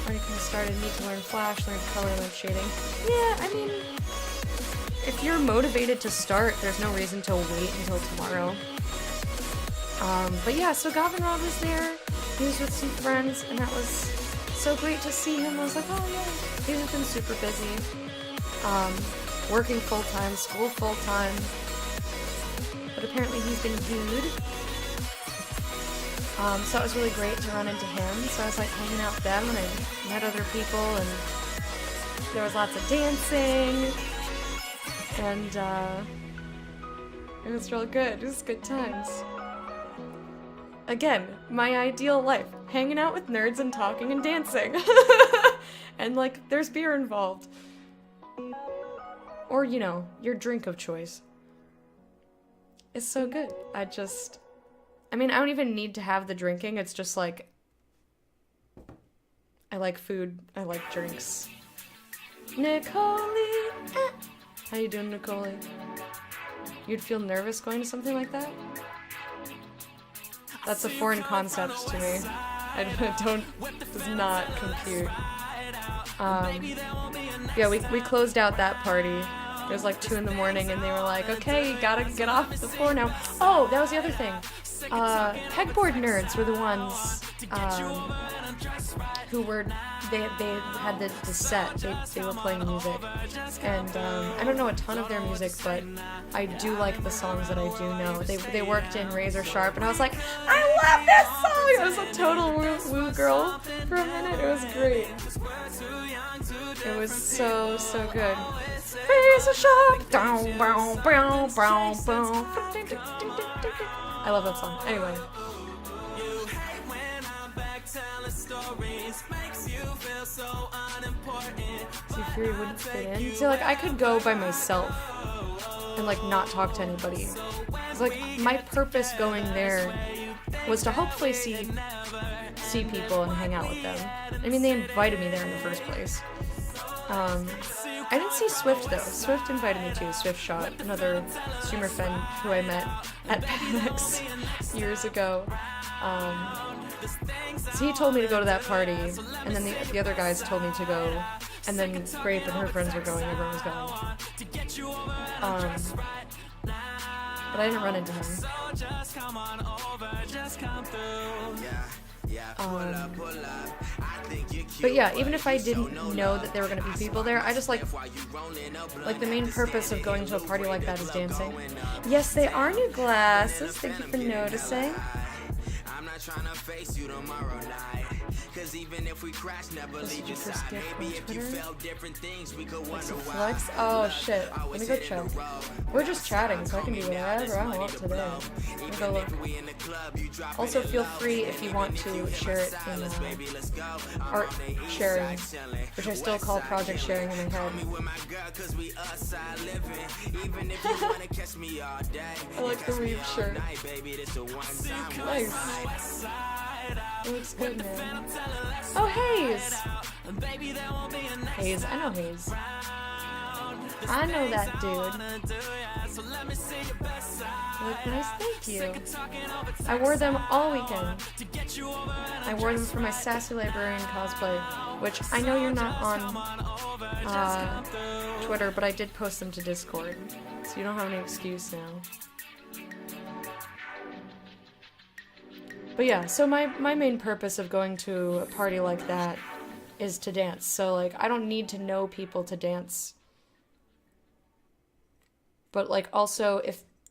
Already kind of started, need to learn Flash, learn color, learn shading. Yeah, I mean, if you're motivated to start, there's no reason to wait until tomorrow. But yeah, so Gobbenrod was there, he was with some friends, and that was so great to see him. I was like, oh yeah, he's been super busy. Working full-time, school full-time. But apparently he's been good. So it was really great to run into him. So I was like hanging out with them and I met other people and there was lots of dancing. And it was real good. It was good times. Again, my ideal life. Hanging out with nerds and talking and dancing. And like, there's beer involved. Or, you know, your drink of choice. It's so good. I don't even need to have the drinking. It's just like, I like food. I like drinks. Nicole! How you doing, Nicole? You'd feel nervous going to something like that? That's a foreign concept to me. Does not compute. Yeah, we closed out that party. It was like 2 in the morning and they were like, okay, you gotta get off the floor now. Oh, that was the other thing. Pegboard nerds were the ones who were, they had the set, they were playing music. And I don't know a ton of their music, but I do like the songs that I do know. They worked in Razor Sharp and I was like, I love this song! I was a total woo girl for a minute. It was great. It was so good. Razor Sharp! Down, bow, bow, bow, bow. I love that song. Anyway. So Fury wouldn't fit in. So like I could go by myself and like not talk to anybody. It's like my purpose going there was to hopefully see people and hang out with them. I mean, they invited me there in the first place. I didn't see Swift though. Swift invited me too. Swift Shot, another streamer friend who I met at PAX years ago. So he told me to go to that party, and then the other guys told me to go, and then Grape and her friends were going. Everyone was going. But I didn't run into him. But yeah, even if I didn't know that there were going to be people there, I just like the main purpose of going to a party like that is dancing. Yes, they are new glasses. Thank you for noticing. Cause even if we crash, never This is leave your your first side. gift from Maybe if you Twitter? felt different things, we could wonder Some why. flex? Oh shit. Let me go check. We're just chatting, so I can do whatever I want today. Let me go look. Also, feel free if you want to share it in art sharing, which I still call project sharing in my head. I like the weave shirt. Nice. It looks good, man. Oh, Hayes! Hayes, I know Hayes. I know that dude. Look nice, thank you. I wore them all weekend. I wore them for my Sassy Librarian cosplay, which I know you're not on Twitter, but I did post them to Discord, so you don't have any excuse now. But yeah, so my main purpose of going to a party like that is to dance. So, like, I don't need to know people to dance. But, like, also,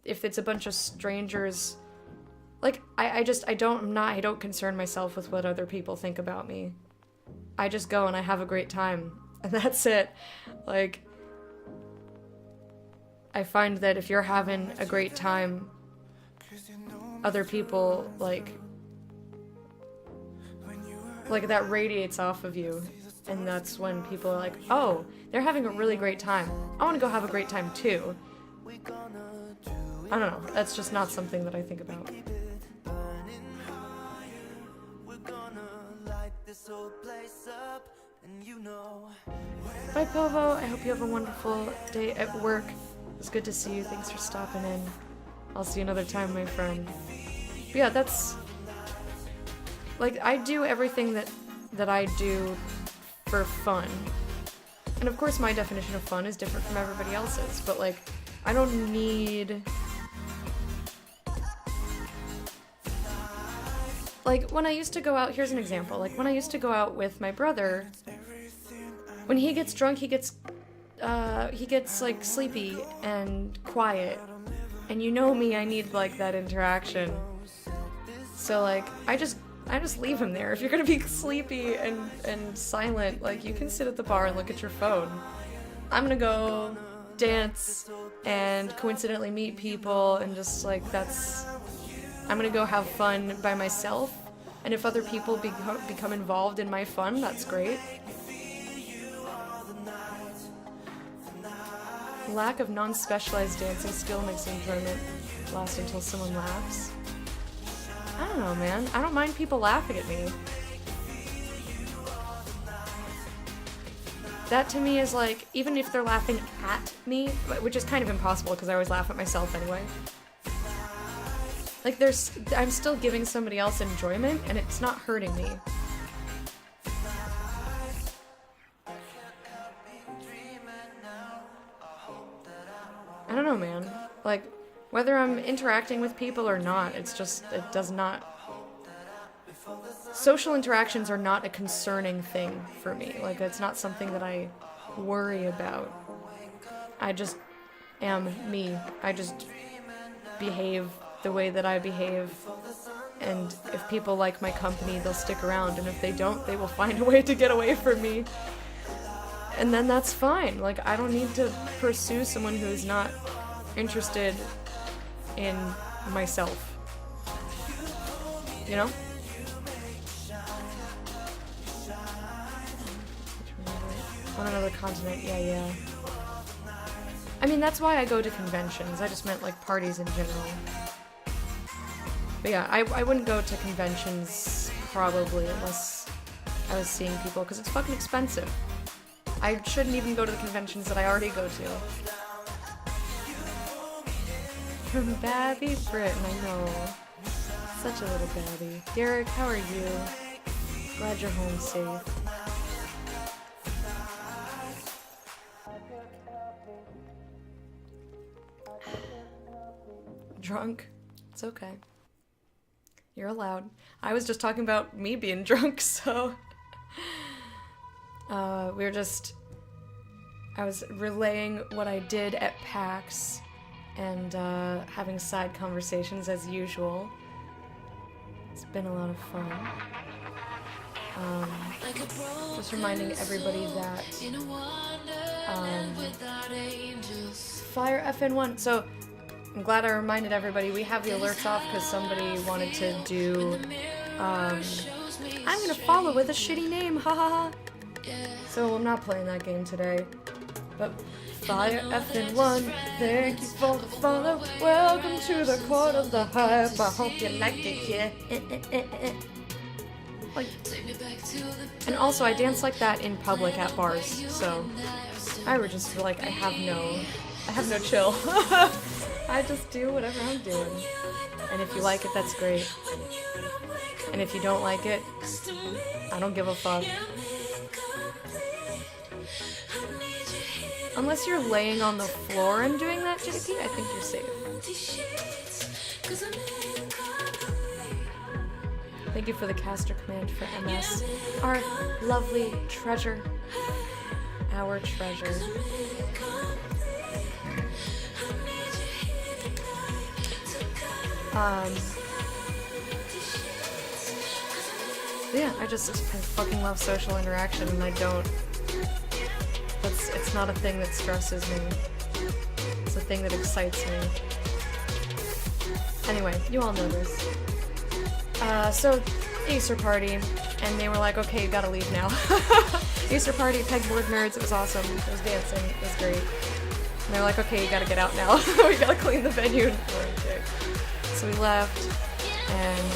if it's a bunch of strangers, like, I don't concern myself with what other people think about me. I just go and I have a great time. And that's it. Like, I find that if you're having a great time, other people, like that radiates off of you, and that's when people are like, oh, they're having a really great time. I want to go have a great time too. I don't know, that's just not something that I think about. Bye, Povo. I hope you have a wonderful day at work. It was good to see you. Thanks for stopping in. I'll see you another time, my friend. But yeah, that's... like, I do everything that I do for fun. And of course my definition of fun is different from everybody else's, but like, I don't need... like, when I used to go out, here's an example, like, when I used to go out with my brother, when he gets drunk, he gets, like, sleepy and quiet. And you know me, I need, like, that interaction. So, like, I just leave him there. If you're gonna be sleepy and silent, like, you can sit at the bar and look at your phone. I'm gonna go dance and coincidentally meet people and just, like, I'm gonna go have fun by myself. And if other people become involved in my fun, that's great. Lack of non-specialized dancing skill makes enjoyment last until someone laughs. I don't know, man. I don't mind people laughing at me. That to me is like, even if they're laughing at me, which is kind of impossible because I always laugh at myself anyway. Like, I'm still giving somebody else enjoyment and it's not hurting me. I don't know, man. Like, whether I'm interacting with people or not, it's just, it does not... Social interactions are not a concerning thing for me. Like, it's not something that I worry about. I just am me. I just behave the way that I behave. And if people like my company, they'll stick around. And if they don't, they will find a way to get away from me. And then that's fine. Like, I don't need to pursue someone who is not interested in myself. You know? On another continent, yeah. I mean, that's why I go to conventions. I just meant, like, parties in general. But yeah, I wouldn't go to conventions, probably, unless I was seeing people, because it's fucking expensive. I shouldn't even go to the conventions that I already go to. From Babby Britton, I know. Such a little Babby. Derek, how are you? Glad you're home safe. Drunk? It's okay. You're allowed. I was just talking about me being drunk, so... I was relaying what I did at PAX and having side conversations as usual. It's been a lot of fun. Just reminding everybody that Fire FN1. So I'm glad I reminded everybody. We have the alerts off because somebody wanted to do. I'm gonna follow with a shitty name, haha. So I'm not playing that game today. But Fire FN1, thank you for the follow. Welcome to the court of the hype. I hope you liked it, yeah. Like, and also I dance like that in public at bars, so I would just feel like I have no chill. I just do whatever I'm doing. And if you like it, that's great. And if you don't like it, I don't give a fuck. Unless you're laying on the floor and doing that, JP, I think you're safe. Thank you for the caster command for MS. Our lovely treasure. Our treasure. Yeah, I fucking love social interaction, and I don't. It's not a thing that stresses me. It's a thing that excites me. Anyway, you all know this. So, Easter party, and they were like, okay, you gotta leave now. Easter party, pegboard nerds, it was awesome. It was dancing, it was great. And they're like, okay, you gotta get out now. We gotta clean the venue. Okay. So we left, and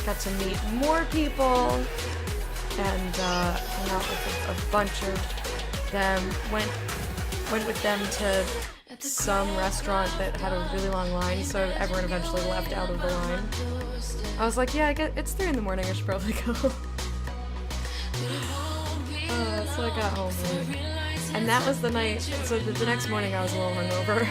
got to meet more people, and hung out with a bunch of them. Went with them to some restaurant that had a really long line, so everyone eventually left out of the line. I was like, yeah, I get it's 3 in the morning, I should probably go. So I got home late. And that was the night, so the next morning I was a little hungover.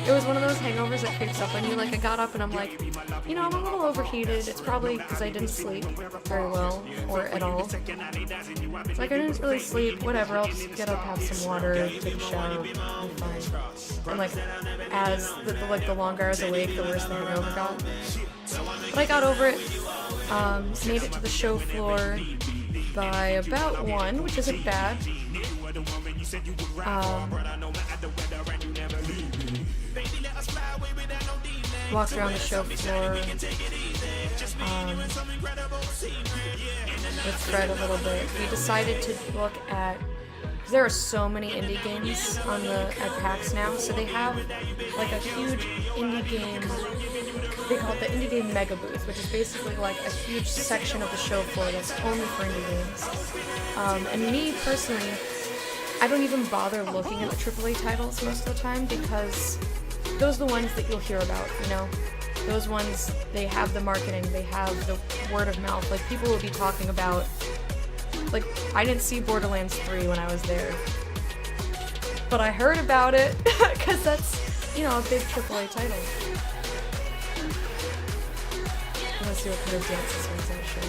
It was one of those hangovers that creeps up on you. Like, I got up and I'm like, you know, I'm a little overheated. It's probably because I didn't sleep very well, or at all. It's like, I didn't really sleep, whatever, I'll just get up, have some water, take a shower, be fine. And like, as the longer I was awake, the worse the hangover got. But I got over it, made it to the show floor by about 1, which isn't bad. Walked around the show floor with Fred a little bit. We decided to look at, because there are so many indie games at PAX now, so they have like a huge indie game. They call it the Indie Game Mega Booth, which is basically like a huge section of the show floor that's only for indie games. And me personally, I don't even bother looking at the AAA titles most of the time, because those are the ones that you'll hear about, you know? Those ones, they have the marketing, they have the word of mouth. Like, people will be talking about, like, I didn't see Borderlands 3 when I was there, but I heard about it, because that's, you know, a big AAA title. Let's see what kind of dances was that show.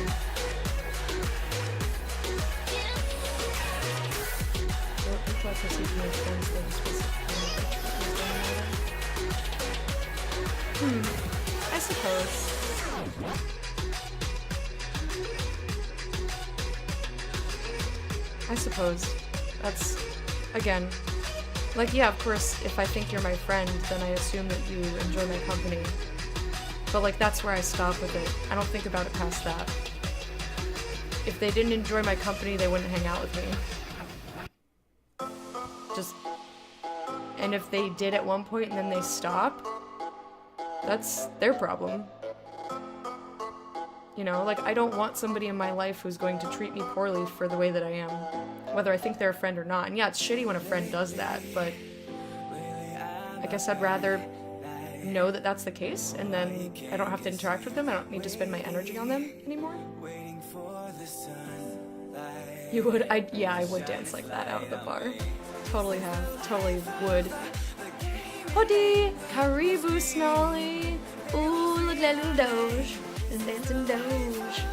What people I perceive my friends that are specific. I suppose. That's, again, like, yeah, of course, if I think you're my friend, then I assume that you enjoy my company. But, like, that's where I stop with it. I don't think about it past that. If they didn't enjoy my company, they wouldn't hang out with me. And if they did at one point and then they stop, that's their problem. You know, like, I don't want somebody in my life who's going to treat me poorly for the way that I am, whether I think they're a friend or not. And yeah, it's shitty when a friend does that, but I guess I'd rather know that that's the case, and then I don't have to interact with them. I don't need to spend my energy on them anymore. You would? Yeah, I would dance like that out at the bar. Totally would. Howdy! Haribo Snolly! Ooh, look at that little Doge! And dancing Doge!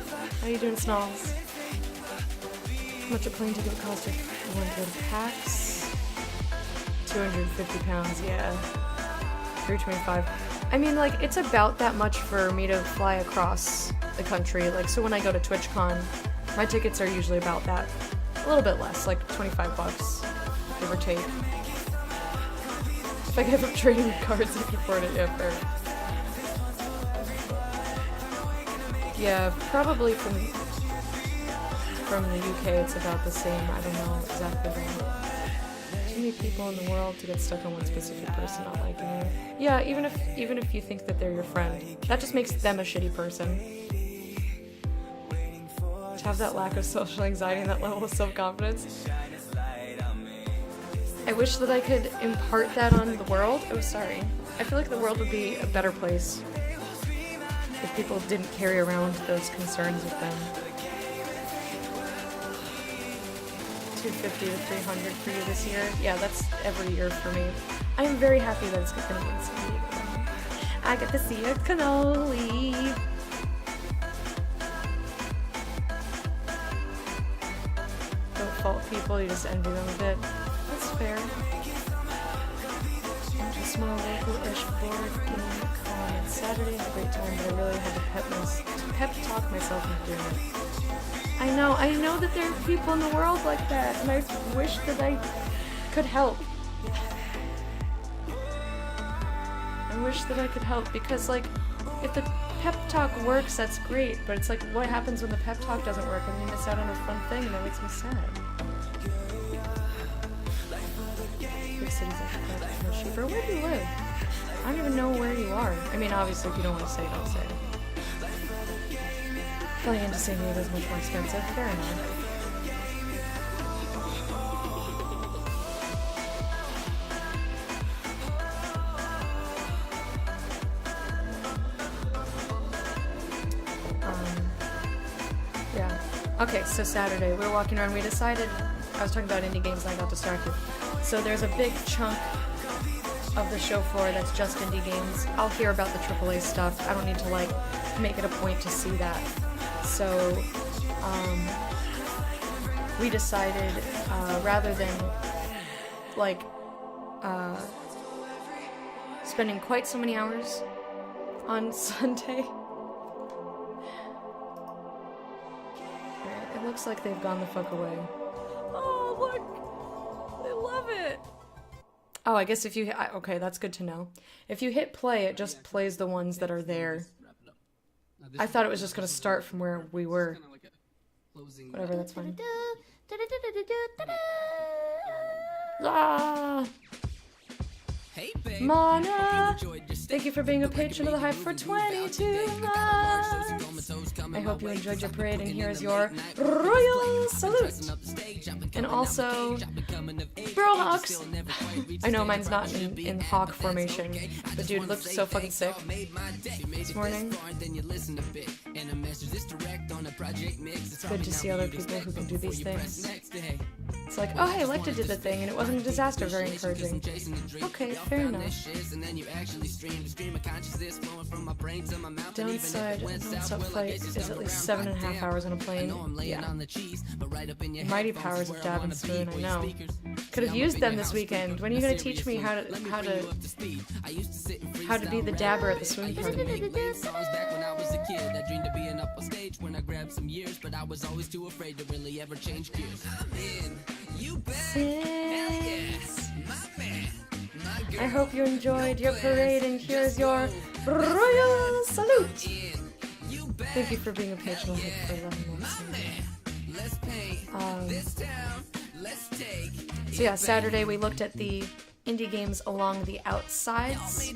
How you doing, Snalls? How much a plane ticket would cost if you wanted to go to PAX? £250, yeah. $325. I mean, like, it's about that much for me to fly across the country. Like, so when I go to TwitchCon, my tickets are usually about that. A little bit less, like $25, give or take. If I give up trading cards, I can afford it, yeah, fair. Yeah, probably from the UK it's about the same. I don't know exactly when. Too many people in the world to get stuck on one specific person not liking you. Yeah, even if you think that they're your friend, that just makes them a shitty person. To have that lack of social anxiety and that level of self-confidence. I wish that I could impart that on the world. Oh, sorry. I feel like the world would be a better place if people didn't carry around those concerns with them. 250 to 300 for you this year. Yeah, that's every year for me. I'm very happy that it's going to be in San Diego. I get to see a cannoli. Don't fault people, you just envy them a bit. That's fair. Went to a small local-ish board game con on Saturday. Had a great time, but I really had to pep talk myself into doing it. I know that there are people in the world like that, and I wish that I could help. I wish that I could help, because, like, if the pep talk works, that's great, but it's like, what happens when the pep talk doesn't work and you miss out on a fun thing, and that makes me sad. Big cities like that, no cheaper. Where do you live? I don't even know where you are. I mean, obviously, if you don't want to say, don't say. Flying into San Diego is much more expensive. Fair enough. Yeah. Okay, so Saturday, we were walking around. We decided, I was talking about indie games and I got distracted. So there's a big chunk of the show floor that's just indie games. I'll hear about the AAA stuff. I don't need to, like, make it a point to see that. So, we decided, rather than, like, spending quite so many hours on Sunday. Alright, it looks like they've gone the fuck away. Oh, look! I love it! Oh, I guess if you hit, okay, that's good to know. If you hit play, it just plays the ones that are there. I thought it was just going to start from where we were. Whatever, that's fine. Ah! Mana! Thank you for being a patron of the Hype for 22 months! I hope you enjoyed your parade, and here's your royal salute! And also, Brohawks! I know mine's not in hawk formation, but dude looked so fucking sick this morning. It's good to see other people who can do these things. It's like, oh hey, Lecta did the thing and it wasn't a disaster, very encouraging. Okay, fair enough. Downside non-stop flight is at least 7.5 hours on a plane. Yeah. Mighty powers of Dab and Spoon, I know. Could have used them this weekend. When are you gonna teach me how to be the dabber at the swim party? I hope you enjoyed your parade, and here's your royal salute! Thank you for being a patron for 11 months. So yeah, Saturday we looked at the indie games along the outsides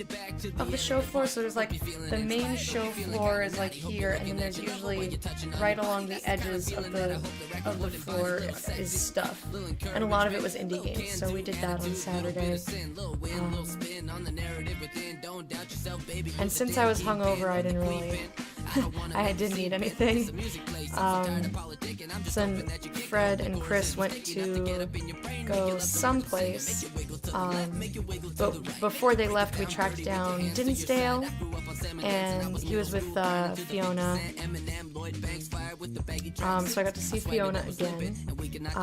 of the show floor. So there's like the main show floor is like here, and then there's usually right along the edges of the floor is stuff, and a lot of it was indie games. So we did that on Saturday. And since I was hungover, I didn't really. I didn't eat anything. So Fred and Chris went to go someplace. But before they left, we tracked down Dinsdale, and he was with Fiona. So I got to see Fiona again.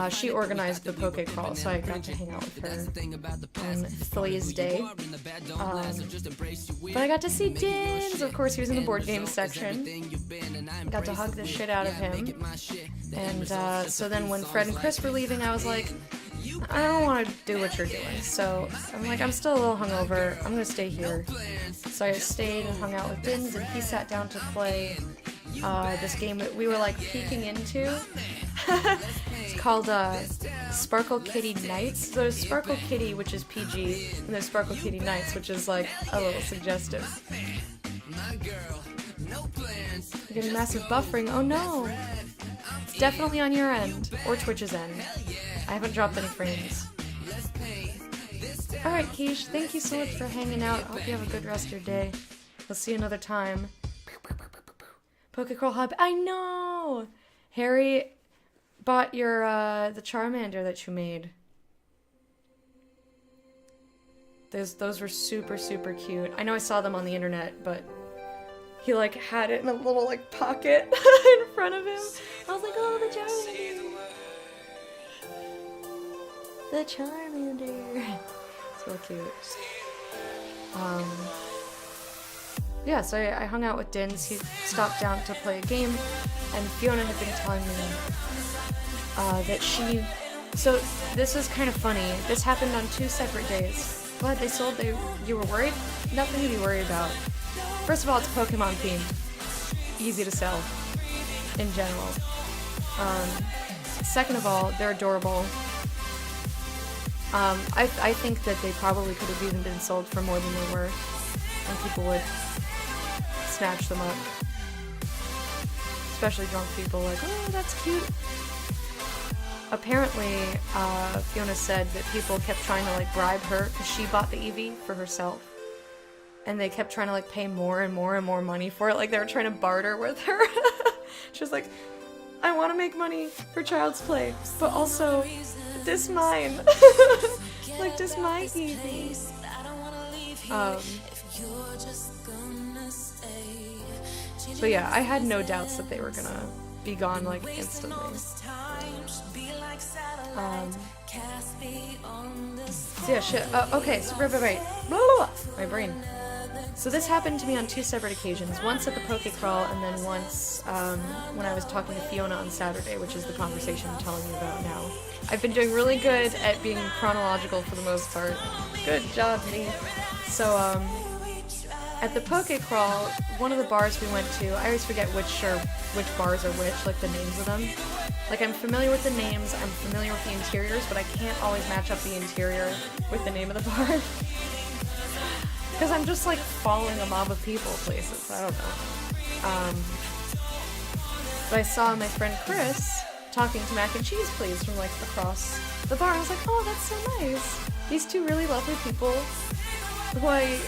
She organized the Poke Crawl, so I got to hang out with her on Philly's Day. But I got to see Dins! Of course, he was in the board game section. Got to hug the shit out of him. And so then when Fred and Chris were leaving, I was like, I don't want to do what you're doing. So I'm like, I'm still a little hungover. I'm gonna stay here. So I stayed and hung out with Dins, and he sat down to play this game that we were like peeking into. It's called Sparkle Kitty Nights. So there's Sparkle Kitty, which is PG, and there's Sparkle Kitty Nights, which is like a little suggestive. You're getting massive buffering. Oh no! It's definitely on your end, or Twitch's end. I haven't dropped any frames. Alright, Keish, thank you so much for hanging out. I hope you have a good rest of your day. We'll see you another time. Pokecrawl Hub. I know! Harry bought your, the Charmander that you made. Those were super, super cute. I know I saw them on the internet, but he, like, had it in a little, like, pocket in front of him. I was like, oh, the Charmander. The Charmander. It's real cute. Yeah, so I hung out with Dins. He stopped down to play a game, and Fiona had been telling me that she... So this is kind of funny. This happened on 2 separate days. Glad they sold. You were worried? Nothing to be worried about. First of all, it's Pokemon themed. Easy to sell, in general. Second of all, they're adorable. I think that they probably could have even been sold for more than they were, and people would snatch them up. Especially drunk people, like, oh, that's cute. Apparently, Fiona said that people kept trying to, like, bribe her, because she bought the Eevee for herself. And they kept trying to, like, pay more and more and more money for it, like they were trying to barter with her. She was like, I want to make money for Child's Play, but also, this mine. Like, this my Eevee. But yeah, I had no doubts that they were gonna be gone, like, instantly. So yeah, shit. Okay, so right. Blah, blah, blah. My brain. So this happened to me on 2 separate occasions. Once at the Pokecrawl, and then once when I was talking to Fiona on Saturday, which is the conversation I'm telling you about now. I've been doing really good at being chronological for the most part. Good job, me. So, at the Pokecrawl, one of the bars we went to, I always forget which bars are which, like the names of them. Like, I'm familiar with the names, I'm familiar with the interiors, but I can't always match up the interior with the name of the bar. Because I'm just, like, following a mob of people places, I don't know. But I saw my friend Chris talking to Mac and Cheese Please from, like, across the bar. I was like, oh, that's so nice. These two really lovely people who I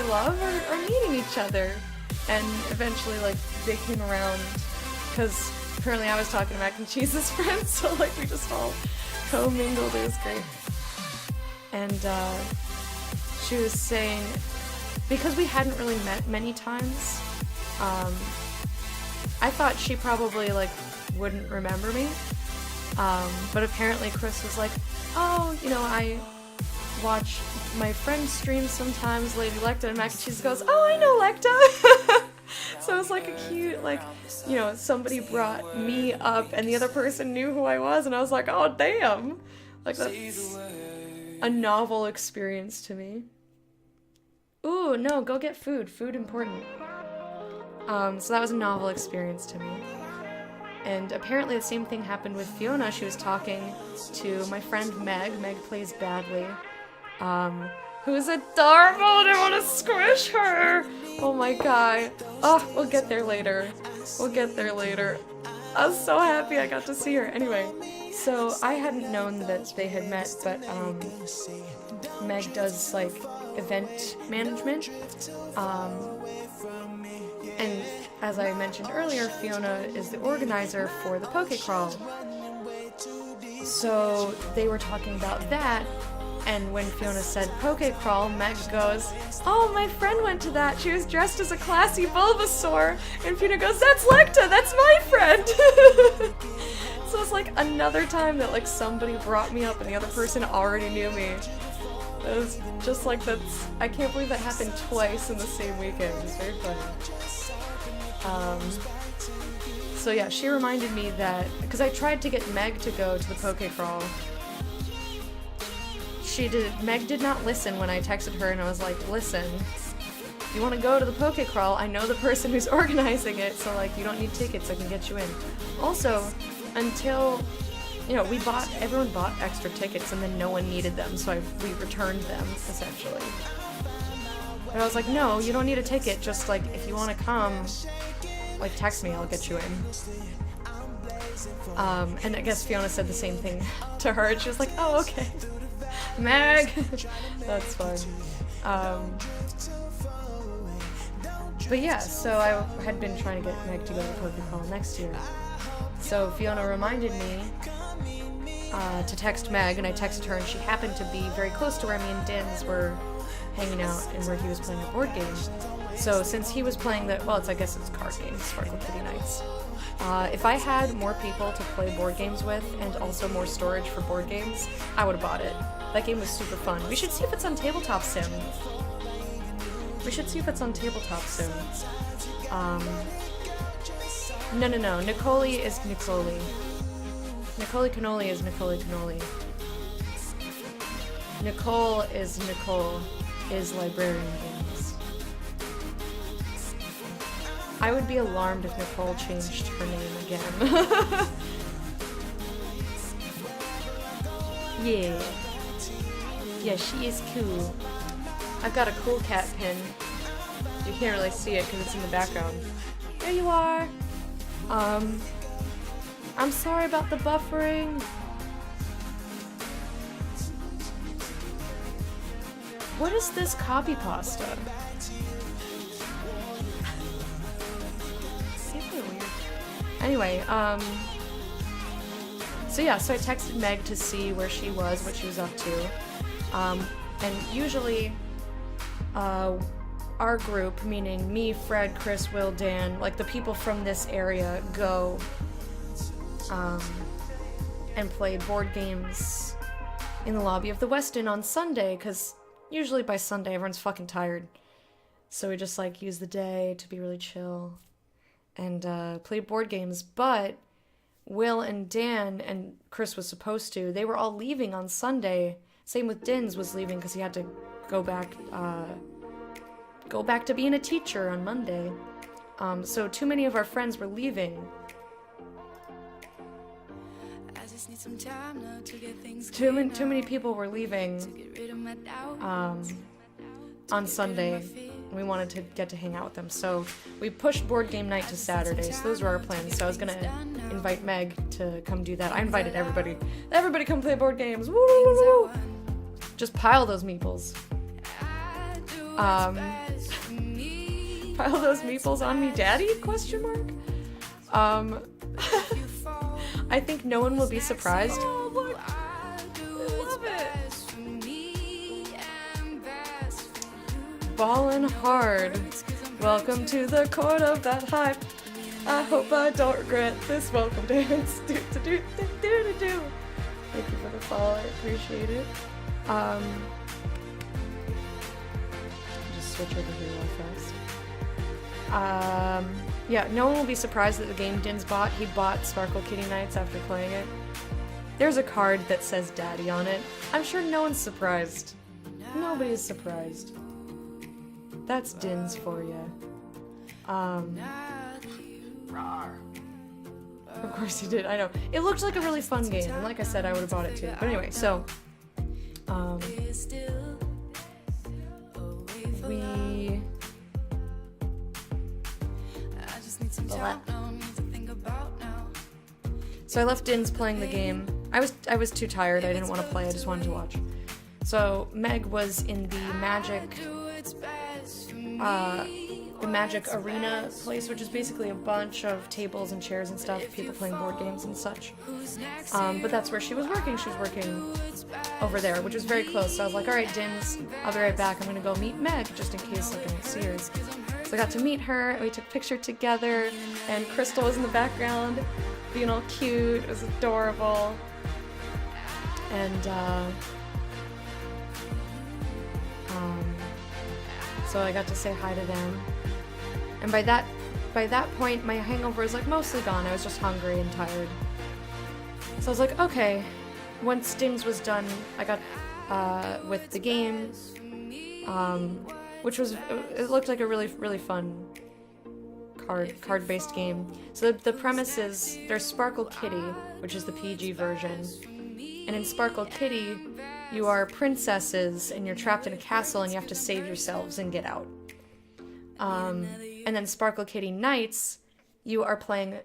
love are meeting each other. And eventually, like, they came around, because apparently I was talking to Mac and Cheese's friends, so, like, we just all co-mingled. It was great. And, she was saying, because we hadn't really met many times, I thought she probably, like, wouldn't remember me. But apparently Chris was like, oh, you know, I watch my friend stream sometimes, Lady Lecta, and Mac and Cheese goes, oh, I know Lecta! So it was like a cute, like, you know, somebody brought me up and the other person knew who I was, and I was like, oh, damn! Like, that's a novel experience to me. Ooh, no, go get food. Food important. So that was a novel experience to me. And apparently the same thing happened with Fiona. She was talking to my friend Meg. Meg plays badly. Who's adorable and I want to squish her! Oh my god. Oh, we'll get there later. We'll get there later. I was so happy I got to see her. Anyway, so I hadn't known that they had met, but Meg does, like, event management. And as I mentioned earlier, Fiona is the organizer for the Pokecrawl. So they were talking about that, And when Fiona said Poke Crawl, Meg goes, "Oh, my friend went to that. She was dressed as a classy Bulbasaur." And Fiona goes, "That's Lecta. That's my friend." So it's like another time that like somebody brought me up and the other person already knew me. It was just like I can't believe that happened twice in the same weekend. It's very funny. So yeah, she reminded me that, because I tried to get Meg to go to the Poke Crawl. Meg did not listen when I texted her and I was like, "Listen, if you want to go to the Poke Crawl, I know the person who's organizing it, so like you don't need tickets, I can get you in." Also, until, you know, everyone bought extra tickets and then no one needed them, so we returned them, essentially. But I was like, "No, you don't need a ticket, just like, if you want to come, like text me, I'll get you in." And I guess Fiona said the same thing to her, and she was like, "Oh, okay. Meg." That's fun. But yeah, so I had been trying to get Meg to go to Poke Crawl next year. So Fiona reminded me to text Meg, and I texted her, and she happened to be very close to where me and Dins were hanging out and where he was playing a board game. So since he was playing I guess it's card games, Sparkle Kitty Nights. If I had more people to play board games with and also more storage for board games, I would have bought it. That game was super fun. We should see if it's on Tabletop Sim. No. Nicole is Nicole. Nicole Cannoli is Nicole Cannoli. Nicole is Librarian Games. I would be alarmed if Nicole changed her name again. Yeah. Yeah, she is cool. I've got a cool cat pin. You can't really see it because it's in the background. There you are. I'm sorry about the buffering. What is this copy pasta? Anyway, so I texted Meg to see where she was, what she was up to. And usually, our group, meaning me, Fred, Chris, Will, Dan, like the people from this area, go and play board games in the lobby of the Westin on Sunday, because usually by Sunday everyone's fucking tired. So we just like use the day to be really chill and play board games. But Will and Dan and Chris was supposed to, they were all leaving on Sunday. Same with Dins was leaving because he had to go back to being a teacher on Monday. So too many of our friends were leaving. Too many people were leaving on Sunday. We wanted to get to hang out with them, so we pushed board game night to Saturday. So those were our plans. So I was gonna invite Meg to come do that. I invited everybody. Everybody come play board games. Woo! Just pile those meeples. Pile those meeples on me, Daddy? ? I think no one will be surprised. Oh, look. I love it. Ballin' hard. Welcome to the court of that hype. I hope I don't regret this welcome dance. Do. Thank you for the follow. I appreciate it. Just switch over here real fast. No one will be surprised that the game Dins bought. He bought Sparkle Kitty Nights after playing it. There's a card that says Daddy on it. I'm sure no one's surprised. Nobody's surprised. That's Dins for you. Of course he did, I know. It looked like a really fun game, and like I said, I would have bought it too. But anyway, so... So I left Dins playing the game. I was too tired, I didn't want to play, I just wanted to watch. So Meg was in the Magic the Magic Arena place, which is basically a bunch of tables and chairs and stuff, people playing board games and such. But that's where she was working. She was working over there, which was very close. So I was like, all right, Dins, I'll be right back. I'm gonna go meet Meg, just in case like, I don't see her. So I got to meet her, and we took a picture together, and Crystal was in the background, being all cute. It was adorable. And, so I got to say hi to them. And by that point, my hangover was like mostly gone. I was just hungry and tired. So I was like, okay. Once Dins was done, I got with the game, which was, it looked like a really, really fun card-based game. So the premise is there's Sparkle Kitty, which is the PG version. And in Sparkle Kitty, you are princesses and you're trapped in a castle and you have to save yourselves and get out. And then Sparkle Kitty Knights, you are playing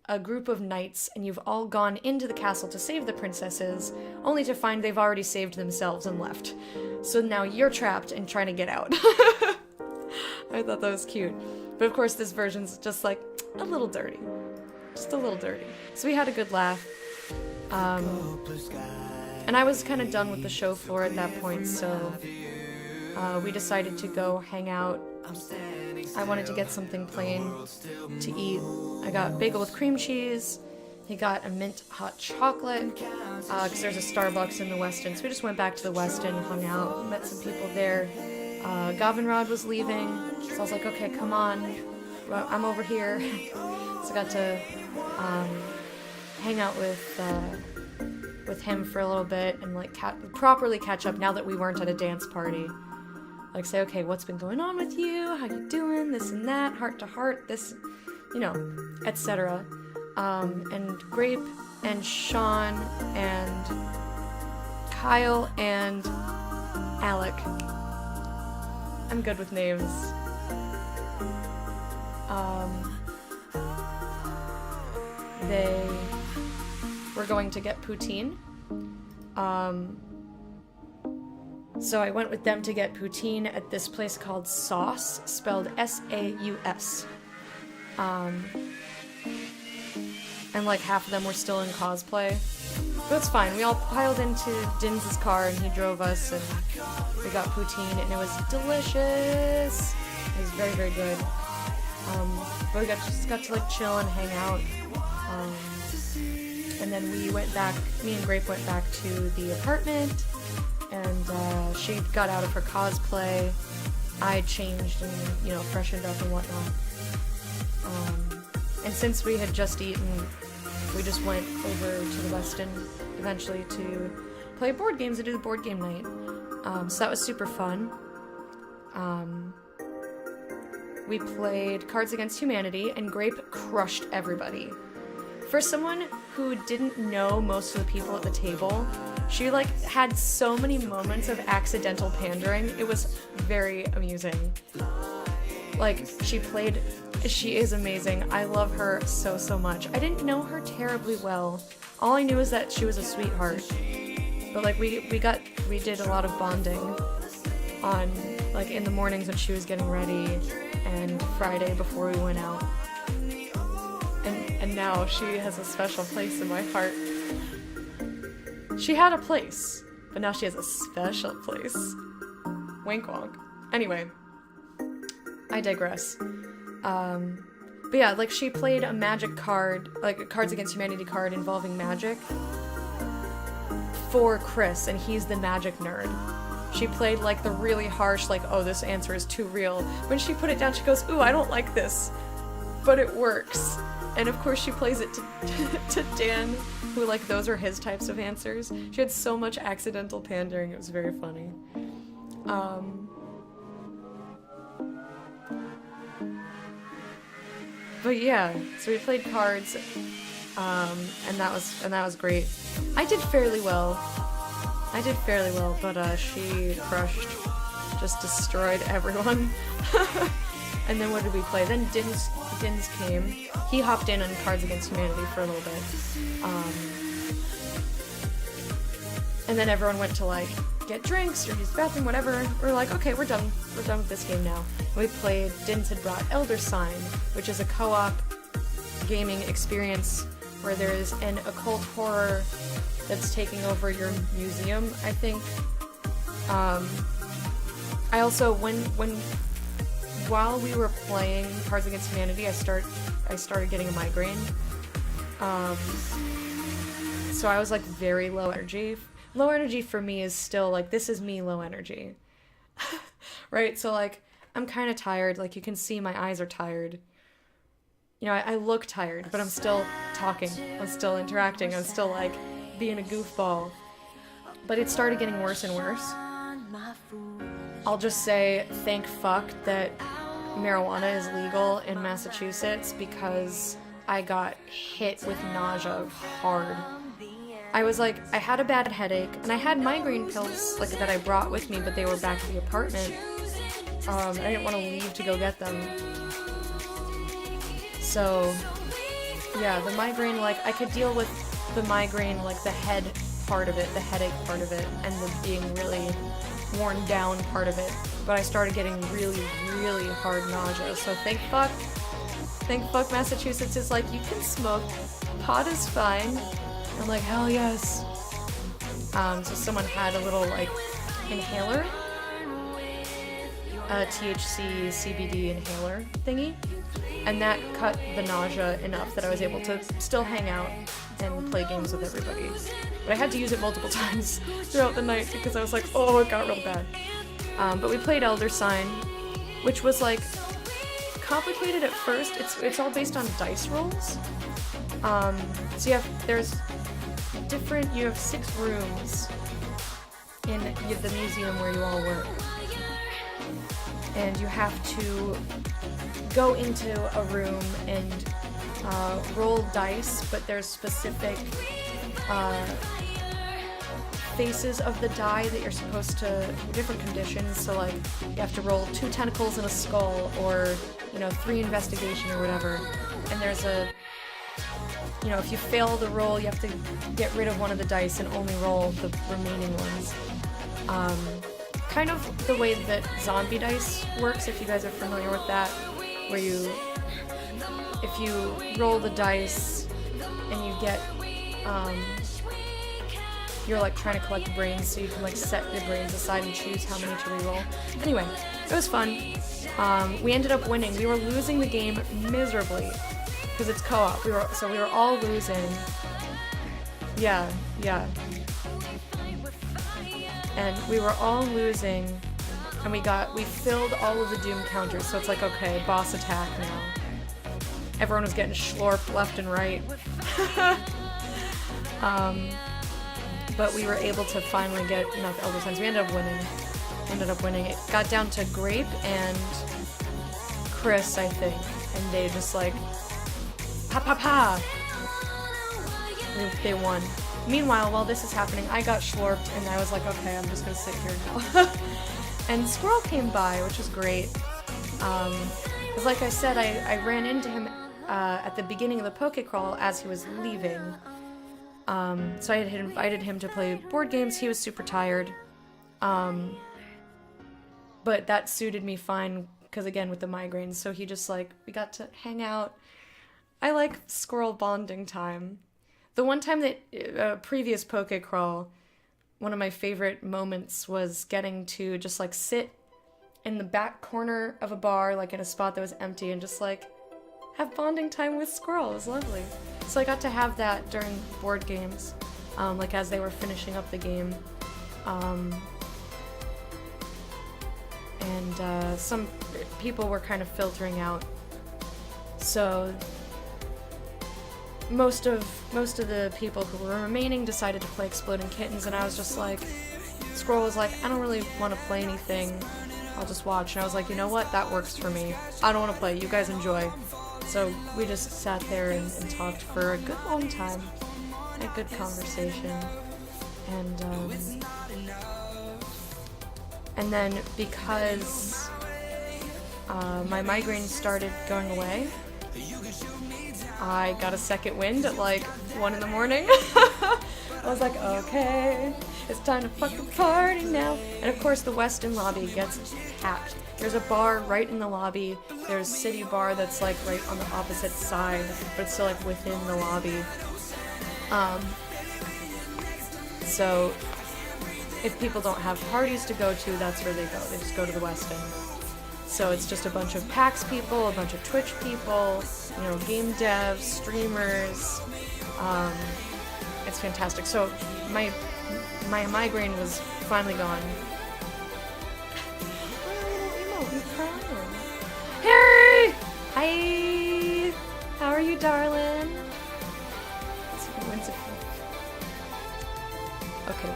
a group of knights and you've all gone into the castle to save the princesses, only to find they've already saved themselves and left. So now you're trapped and trying to get out. I thought that was cute. But of course this version's just like a little dirty. Just a little dirty. So we had a good laugh. And I was kind of done with the show floor at that point, so we decided to go hang out. I wanted to get something plain to eat. I got bagel with cream cheese. He got a mint hot chocolate, because there's a Starbucks in the Westin. So we just went back to the Westin, hung out, met some people there. Gavinrod was leaving, so I was like, okay, come on, I'm over here. So I got to hang out with him for a little bit and like properly catch up now that we weren't at a dance party. Like say, okay, what's been going on with you? How you doing? This and that, heart to heart, this, you know, etc. And Grape and Sean and Kyle and Alec. I'm good with names. They were going to get poutine. So I went with them to get poutine at this place called Sauce, spelled S-A-U-S. And like half of them were still in cosplay. But it's fine. We all piled into Dins' car and he drove us and we got poutine and it was delicious. It was very, very good. But we just got to like chill and hang out. And then we went back, me and Grape went back to the apartment and she got out of her cosplay. I changed and, you know, freshened up and whatnot. And since we had just eaten, we just went over to the Westin eventually to play board games and do the board game night. So that was super fun. We played Cards Against Humanity and Grape crushed everybody. For someone who didn't know most of the people at the table, she like had so many moments of accidental pandering. It was very amusing. Like she is amazing. I love her so, so much. I didn't know her terribly well. All I knew is that she was a sweetheart. But like we did a lot of bonding on like in the mornings when she was getting ready and Friday before we went out. And now she has a special place in my heart. She had a place, but now she has a special place. Wink wonk. Anyway, I digress. But yeah, like she played a magic card, like a Cards Against Humanity card involving magic for Chris, and he's the magic nerd. She played like the really harsh, like, oh, this answer is too real. When she put it down, she goes, ooh, I don't like this, but it works. And of course she plays it to Dan, who like those are his types of answers. She had so much accidental pandering, it was very funny. But yeah, so we played cards, and that was great. I did fairly well, but she crushed, just destroyed everyone. And then what did we play? Then Dins came. He hopped in on Cards Against Humanity for a little bit. And then everyone went to like get drinks or use the bathroom, whatever. We're like, okay, we're done with this game now. And we played Dins had brought Elder Sign, which is a co-op gaming experience where there is an occult horror that's taking over your museum, I think. I also, while we were playing Cards Against Humanity, I started getting a migraine. So I was like very low energy. Low energy for me is still like, this is me low energy. Right? So like, I'm kind of tired. Like you can see my eyes are tired. You know, I look tired, but I'm still talking. I'm still interacting. I'm still like being a goofball. But it started getting worse and worse. I'll just say thank fuck that marijuana is legal in Massachusetts because I got hit with nausea hard. I was like, I had a bad headache, and I had migraine pills like that I brought with me, but they were back at the apartment. I didn't want to leave to go get them. So, yeah, the migraine, like, I could deal with the migraine, like, the head part of it, the headache part of it, and the being really worn down part of it. But I started getting really, really hard nausea. So thank fuck Massachusetts is like, you can smoke. Pot is fine. I'm like, hell yes. So someone had a little, like, inhaler. A THC CBD inhaler thingy. And that cut the nausea enough that I was able to still hang out and play games with everybody. But I had to use it multiple times throughout the night because I was like, oh, it got real bad. But we played Elder Sign, which was, like, complicated at first. It's all based on dice rolls. So you have 6 rooms in the museum where you all work. And you have to go into a room and roll dice, but there's specific faces of the die that you're supposed to, different conditions, so like you have to roll 2 tentacles and a skull, or 3 investigation or whatever, and there's if you fail the roll, you have to get rid of one of the dice and only roll the remaining ones. Kind of the way that zombie dice works, if you guys are familiar with that, where if you roll the dice and you get, you're like trying to collect brains, so you can like set your brains aside and choose how many to reroll. Anyway, it was fun. We ended up winning. We were losing the game miserably because it's co-op. We were all losing. Yeah. And we were all losing, and we filled all of the doom counters, so it's like, okay, boss attack now. Everyone was getting schlorped left and right. But we were able to finally get enough Elder Signs. We ended up winning. It got down to Grape and Chris, I think, and they just like, pa. They won. Meanwhile, while this is happening, I got schlorped, and I was like, okay, I'm just gonna sit here now. And Squirrel came by, which was great. Because like I said, I ran into him at the beginning of the Pokecrawl as he was leaving. So I had invited him to play board games. He was super tired. But that suited me fine, because again, with the migraines, so he just like, we got to hang out. I like squirrel bonding time. The one time that previous Pokecrawl, one of my favorite moments was getting to just like sit in the back corner of a bar, like in a spot that was empty, and just like have bonding time with Squirrel. It was lovely. So I got to have that during board games, like as they were finishing up the game. And some people were kind of filtering out. So most of the people who were remaining decided to play Exploding Kittens, and I was just like, Squirrel was like, I don't really want to play anything, I'll just watch. And I was like, you know what, that works for me. I don't want to play, you guys enjoy. So we just sat there and talked for a good long time. Had a good conversation. And then because my migraine started going away, I got a second wind at like 1 in the morning. I was like, okay, it's time to fucking party now. And of course the Westin lobby gets packed. There's a bar right in the lobby. There's City Bar that's like right on the opposite side, but it's still like within the lobby. So if people don't have parties to go to, that's where they go. They just go to the Westin. So it's just a bunch of PAX people, a bunch of Twitch people, you know, game devs, streamers. It's fantastic. So my migraine was finally gone. I'm crying. Harry! Hi! How are you, darling? It's whimsical. Okay.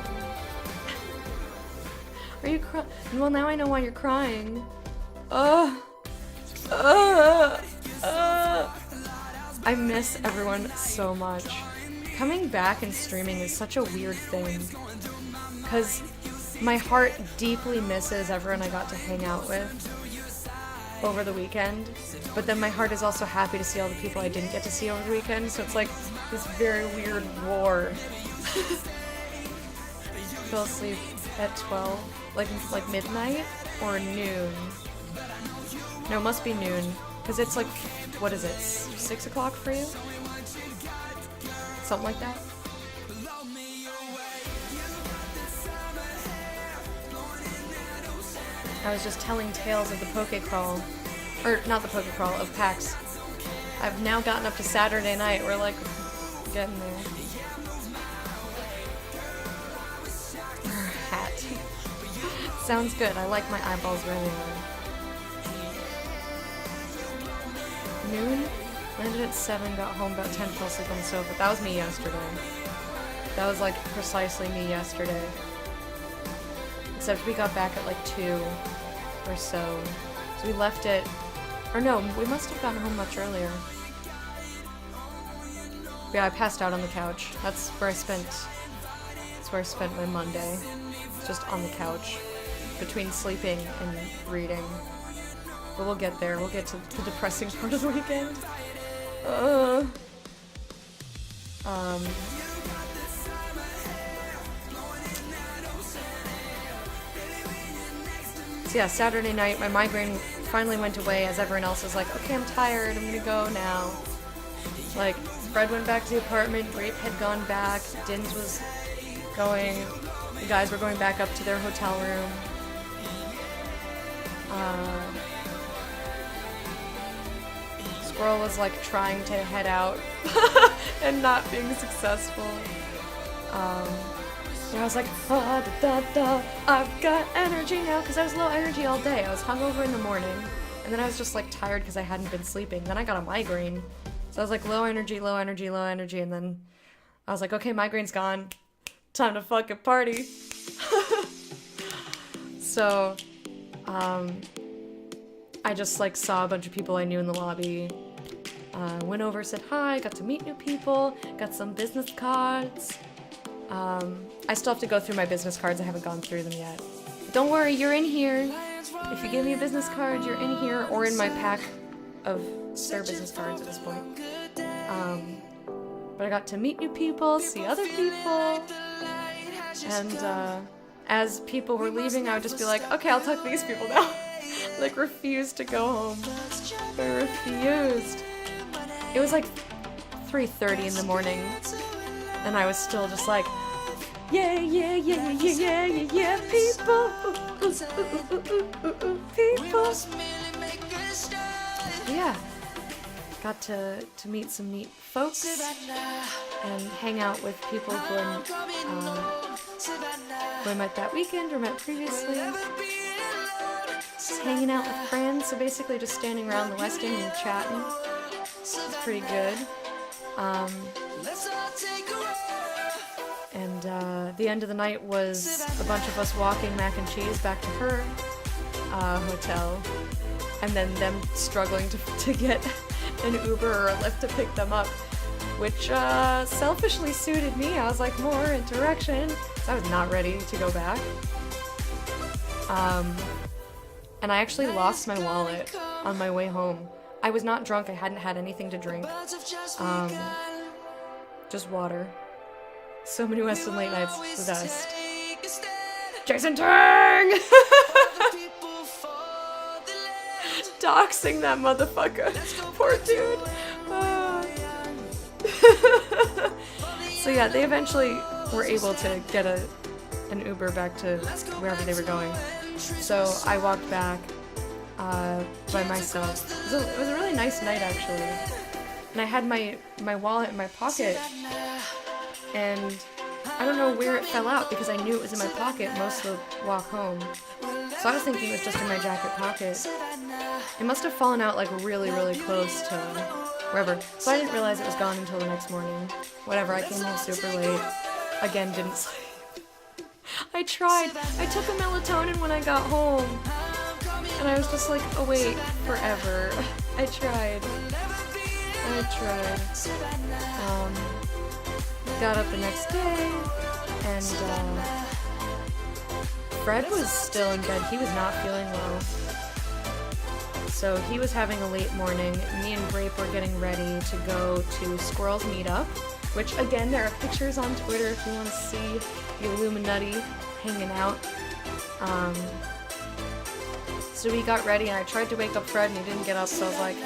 Are you crying? Well, now I know why you're crying. I miss everyone so much. Coming back and streaming is such a weird thing, because my heart deeply misses everyone I got to hang out with over the weekend, but then my heart is also happy to see all the people I didn't get to see over the weekend, so it's like this very weird war. Fell asleep at 12, like midnight or noon. No, it must be noon, because it's like, what is it, 6 o'clock for you? Something like that? I was just telling tales of the Pokécrawl, or not the Pokécrawl, of PAX. I've now gotten up to Saturday night, we're like, getting there. Hat. Sounds good, I like my eyeballs really well. Noon? Landed at 7, got home about 10, fell asleep on the sofa. That was me yesterday. That was like precisely me yesterday. Except we got back at like 2 or so. So we left it, or no, we must have gotten home much earlier. Yeah, I passed out on the couch. That's where I spent my Monday. Just on the couch. Between sleeping and reading. But we'll get there. We'll get to the depressing part of the weekend. So yeah, Saturday night, my migraine finally went away as everyone else was like, okay, I'm tired, I'm gonna go now. Like, Fred went back to the apartment, Grape had gone back, Dins was going, the guys were going back up to their hotel room. Squirrel was like trying to head out and not being successful. And I was like, I've got energy now, because I was low energy all day. I was hungover in the morning, and then I was just like tired because I hadn't been sleeping. Then I got a migraine, so I was like low energy, low energy, low energy, and then I was like, okay, migraine's gone, time to fucking party. So, I just like saw a bunch of people I knew in the lobby. Went over, said hi, got to meet new people, got some business cards. I still have to go through my business cards, I haven't gone through them yet. Don't worry, you're in here. If you give me a business card, you're in here, or in my pack of spare business cards at this point. But I got to meet new people, see other people, and as people were leaving, I would just be like, okay, I'll talk to these people now. Like, refused to go home. I refused. It was like 3:30 in the morning, and I was still just like, yeah, yeah, yeah, yeah, yeah, yeah, yeah, people, people. Yeah, got to meet some neat folks and hang out with people who I met that weekend or met previously. Just hanging out with friends, so basically just standing around the Westin and chatting. It's pretty good. And the end of the night was a bunch of us walking Mac and Cheese back to her hotel, and then them struggling to get an Uber or a Lyft to pick them up, which selfishly suited me. I was like, more interaction. So I was not ready to go back. And I actually lost my wallet on my way home. I was not drunk, I hadn't had anything to drink. Just water. So many Western late nights, the best. Jason Tang! Doxing that motherfucker. Poor dude. So yeah, they eventually were able to get an Uber back to wherever they were going. So I walked back by myself. It was a really nice night, actually. And I had my wallet in my pocket, and I don't know where it fell out because I knew it was in my pocket most of the walk home. So I was thinking it was just in my jacket pocket. It must have fallen out like really, really close to wherever. So I didn't realize it was gone until the next morning. Whatever, I came home super late. Again, didn't sleep. I tried. I took a melatonin when I got home. And I was just like awake forever. I tried. Got up the next day, and Fred was still in bed. He was not feeling well. So he was having a late morning. Me and Grape were getting ready to go to Squirrel's Meetup, which again, there are pictures on Twitter if you want to see the Illuminati hanging out. So we got ready, and I tried to wake up Fred, and he didn't get up, so I was like,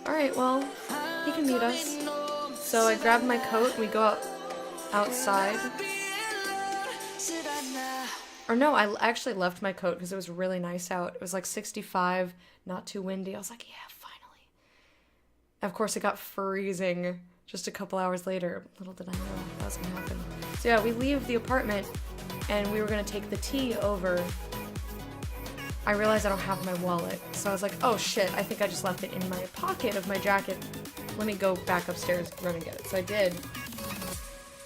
alright, well, he can meet us. So I grabbed my coat, and we go outside. Or no, I actually left my coat because it was really nice out. It was like 65, not too windy. I was like, yeah, finally. Of course, it got freezing just a couple hours later. Little did I know that was going to happen. So yeah, we leave the apartment, and we were going to take the tea over. I realized I don't have my wallet. So I was like, oh shit, I think I just left it in my pocket of my jacket. Let me go back upstairs, run and get it. So I did.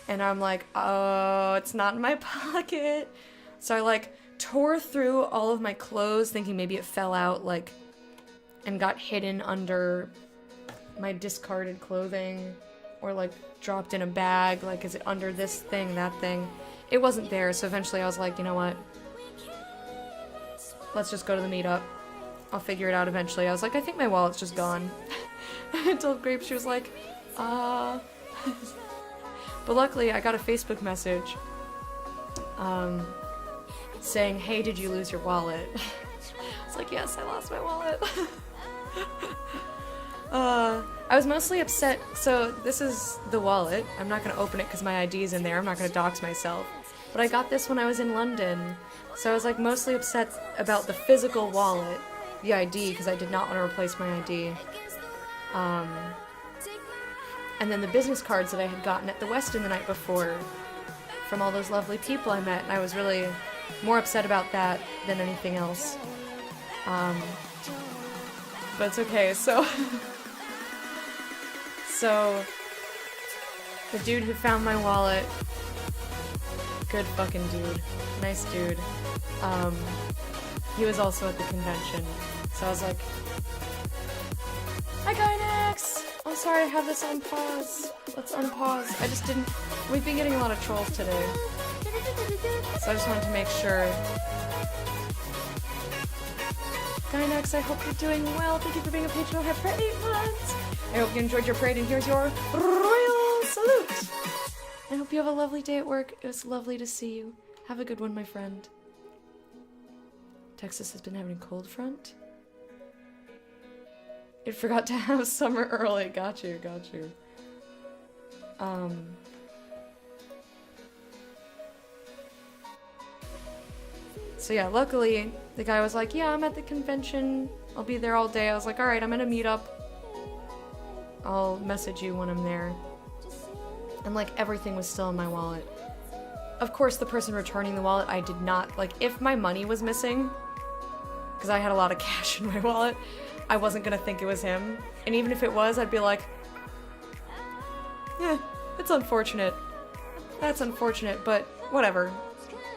And I'm like, oh, it's not in my pocket. So I like tore through all of my clothes, thinking maybe it fell out, like, and got hidden under my discarded clothing, or like dropped in a bag, like, is it under this thing, that thing? It wasn't there, so eventually I was like, you know what? Let's just go to the meetup. I'll figure it out eventually. I was like, I think my wallet's just gone. I told Grape, she was like, But luckily, I got a Facebook message saying, hey, did you lose your wallet? I was like, yes, I lost my wallet. I was mostly upset. So this is the wallet. I'm not going to open it because my ID's in there. I'm not going to dox myself. But I got this when I was in London. So I was like mostly upset about the physical wallet, the ID, because I did not want to replace my ID. And then the business cards that I had gotten at the Westin the night before from all those lovely people I met, and I was really more upset about that than anything else. But it's okay, so... So, the dude who found my wallet, good fucking dude, nice dude, he was also at the convention, so I was like, hi Gynex! I'm sorry I have this on pause. Let's unpause. I just didn't... We've been getting a lot of trolls today. So I just wanted to make sure. Gynex, I hope you're doing well. Thank you for being a patron for 8 months. I hope you enjoyed your parade, and here's your royal salute. I hope you have a lovely day at work. It was lovely to see you. Have a good one, my friend. Texas has been having a cold front. It forgot to have summer early. Got you. So yeah, luckily, the guy was like, yeah, I'm at the convention. I'll be there all day. I was like, alright, I'm gonna meet up. I'll message you when I'm there. And like, everything was still in my wallet. Of course, the person returning the wallet, I did not, like, if my money was missing, because I had a lot of cash in my wallet, I wasn't gonna think it was him. And even if it was, I'd be like, it's unfortunate. That's unfortunate, but whatever.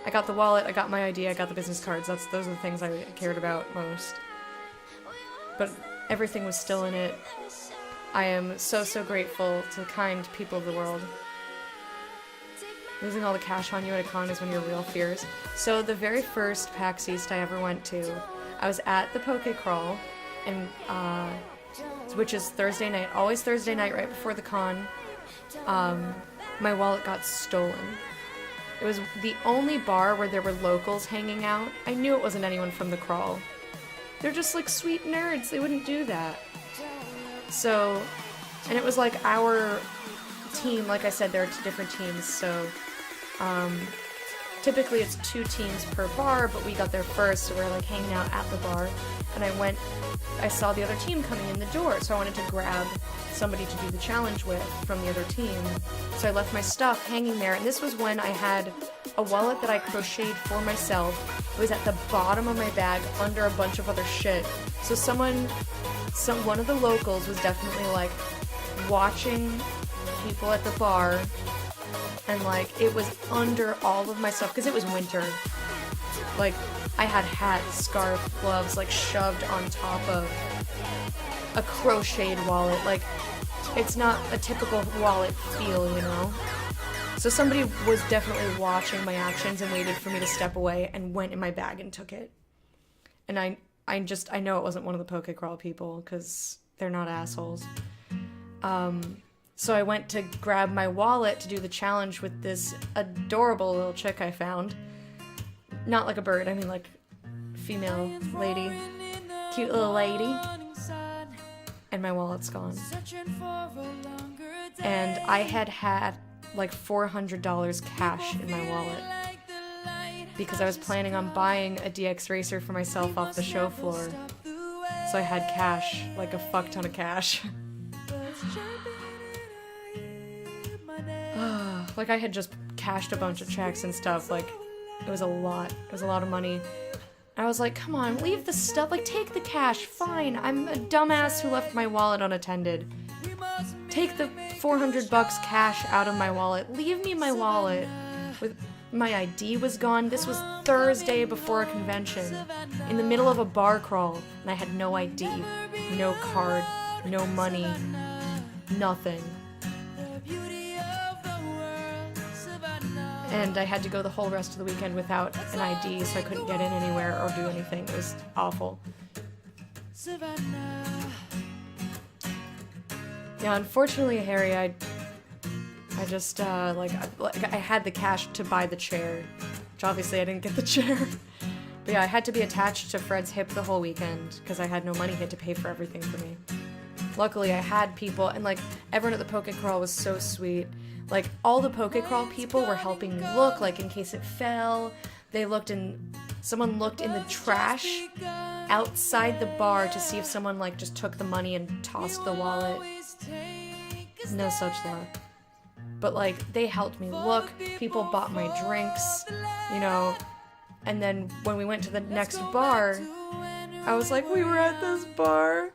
I got the wallet, I got my ID, I got the business cards. Those are the things I cared about most. But everything was still in it. I am so grateful to the kind people of the world. Losing all the cash on you at a con is one of your real fears. So the very first PAX East I ever went to, I was at the Poke Crawl, and which is Thursday night, always Thursday night right before the con. my wallet got stolen. It was the only bar where there were locals hanging out. I knew it wasn't anyone from the crawl. They're just like sweet nerds. They wouldn't do that. So, and it was like our team. Like I said, there are different teams. So, typically it's 2 teams per bar, but we got there first, so we were like hanging out at the bar. And I saw the other team coming in the door, so I wanted to grab somebody to do the challenge with from the other team. So I left my stuff hanging there, and this was when I had a wallet that I crocheted for myself. It was at the bottom of my bag under a bunch of other shit. So one of the locals was definitely like watching people at the bar, and like it was under all of my stuff because it was winter. Like I had hat, scarf, gloves like shoved on top of a crocheted wallet. Like it's not a typical wallet feel, you know? So somebody was definitely watching my actions and waited for me to step away and went in my bag and took it. And I know it wasn't one of the Pokecrawl people because they're not assholes. So I went to grab my wallet to do the challenge with this adorable little chick I found. Not like a bird, I mean like female lady. Cute little lady. And my wallet's gone. And I had like $400 cash in my wallet because I was planning on buying a DX Racer for myself off the show floor. So I had cash, like a fuck ton of cash. Like I had just cashed a bunch of checks and stuff, like it was a lot. It was a lot of money. I was like, come on, leave the stuff, like take the cash, fine. I'm a dumbass who left my wallet unattended. Take the $400 cash out of my wallet. Leave me my wallet. My ID was gone. This was Thursday before a convention, in the middle of a bar crawl, and I had no ID, no card, no money, nothing. And I had to go the whole rest of the weekend without an ID, so I couldn't get in anywhere or do anything. It was awful. Yeah, unfortunately, Harry, I just, I had the cash to buy the chair, which obviously I didn't get the chair. But yeah, I had to be attached to Fred's hip the whole weekend, because I had no money. He had to pay for everything for me. Luckily, I had people, and like, everyone at the Pokecrawl was so sweet. Like, all the Pokecrawl people were helping me look, like, in case it fell. Someone looked in the trash outside the bar to see if someone, like, just took the money and tossed the wallet. No such luck. But, like, they helped me look. People bought my drinks, you know. And then when we went to the next bar, I was like, we were at this bar,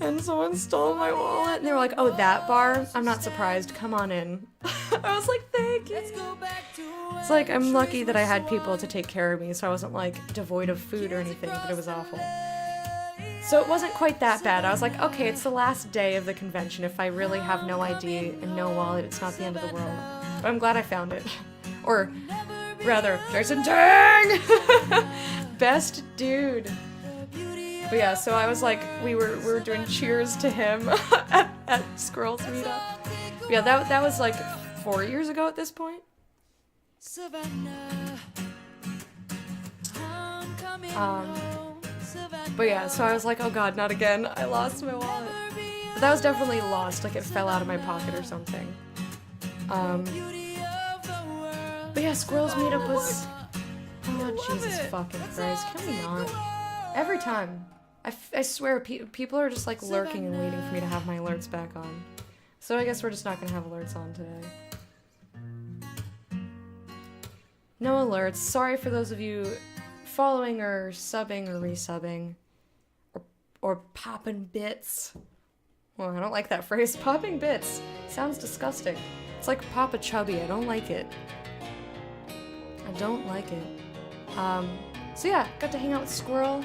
and someone stole my wallet. And they were like, oh, that bar? I'm not surprised. Come on in. I was like, thank you. It's like, I'm lucky that I had people to take care of me, so I wasn't, like, devoid of food or anything, but it was awful. So it wasn't quite that bad. I was like, okay, it's the last day of the convention. If I really have no ID and no wallet, it's not the end of the world. But I'm glad I found it. Or, rather, Jason Tang! Best dude. But yeah, so I was like, we were doing cheers to him at Squirrels Meetup. But yeah, that was like 4 years ago at this point. But yeah, so I was like, oh god, not again. I lost my wallet. But that was definitely lost, like it fell out of my pocket or something. But yeah, Squirrels Meetup was... Oh, Jesus fucking Christ, can we not? Every time. I swear, people are just like lurking and waiting for me to have my alerts back on. So I guess we're just not gonna have alerts on today. No alerts. Sorry for those of you following or subbing or resubbing. Or popping bits. Well, I don't like that phrase. Popping bits. Sounds disgusting. It's like Papa Chubby. I don't like it. I don't like it. So yeah, got to hang out with Squirrel.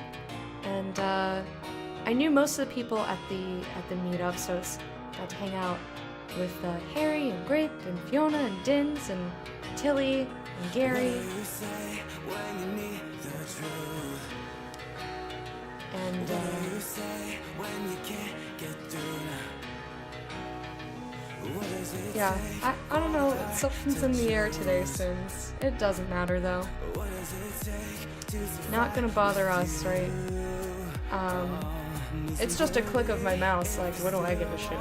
And I knew most of the people at the meetup, so got to hang out with Harry and Grape and Fiona and Dins and Tilly and Gary. And Yeah, I don't know, something's in the air today, Sims. It doesn't matter, though. Not gonna bother us, right? It's just a click of my mouse, like, what do I give a shit?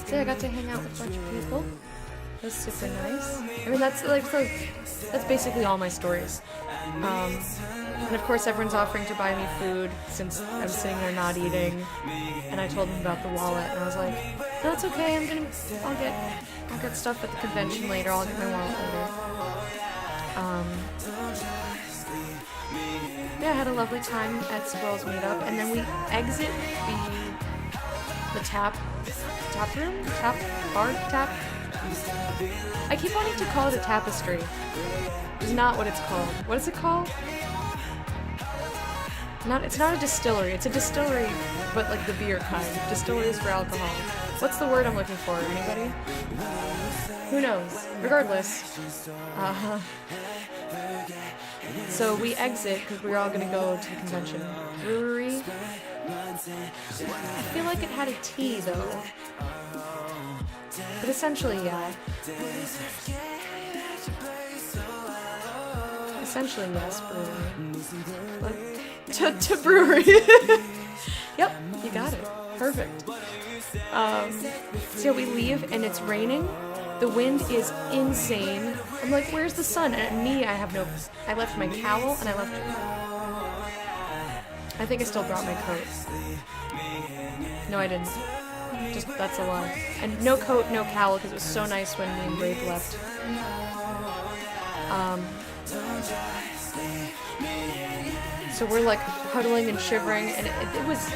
So yeah, I got to hang out with a bunch of people. It was super nice. I mean, that's basically all my stories. And of course everyone's offering to buy me food since I'm sitting there not eating. And I told them about the wallet and I was like, no, that's okay, I'll get stuff at the convention later, I'll get my wallet later. Yeah, I had a lovely time at Squirrel's meetup, and then we exit the tap room? Tap? I keep wanting to call it a tapestry. It's not what it's called. What is it called? It's not a distillery. It's a distillery, but like the beer kind. Distilleries for alcohol. What's the word I'm looking for? Anybody? Who knows? Regardless. So we exit because we were all gonna go to the convention. Brewery. I feel like it had a T though. But essentially, yeah. Essentially, yes, brewery. To brewery. Yep, you got it. Perfect. So we leave and it's raining. The wind is insane. I'm like, where's the sun? And I left my cowl and I think I still brought my coat. No, I didn't. That's a lie. And no coat, no cowl, because it was so nice when me and Brave left. So we're like huddling and shivering, and it was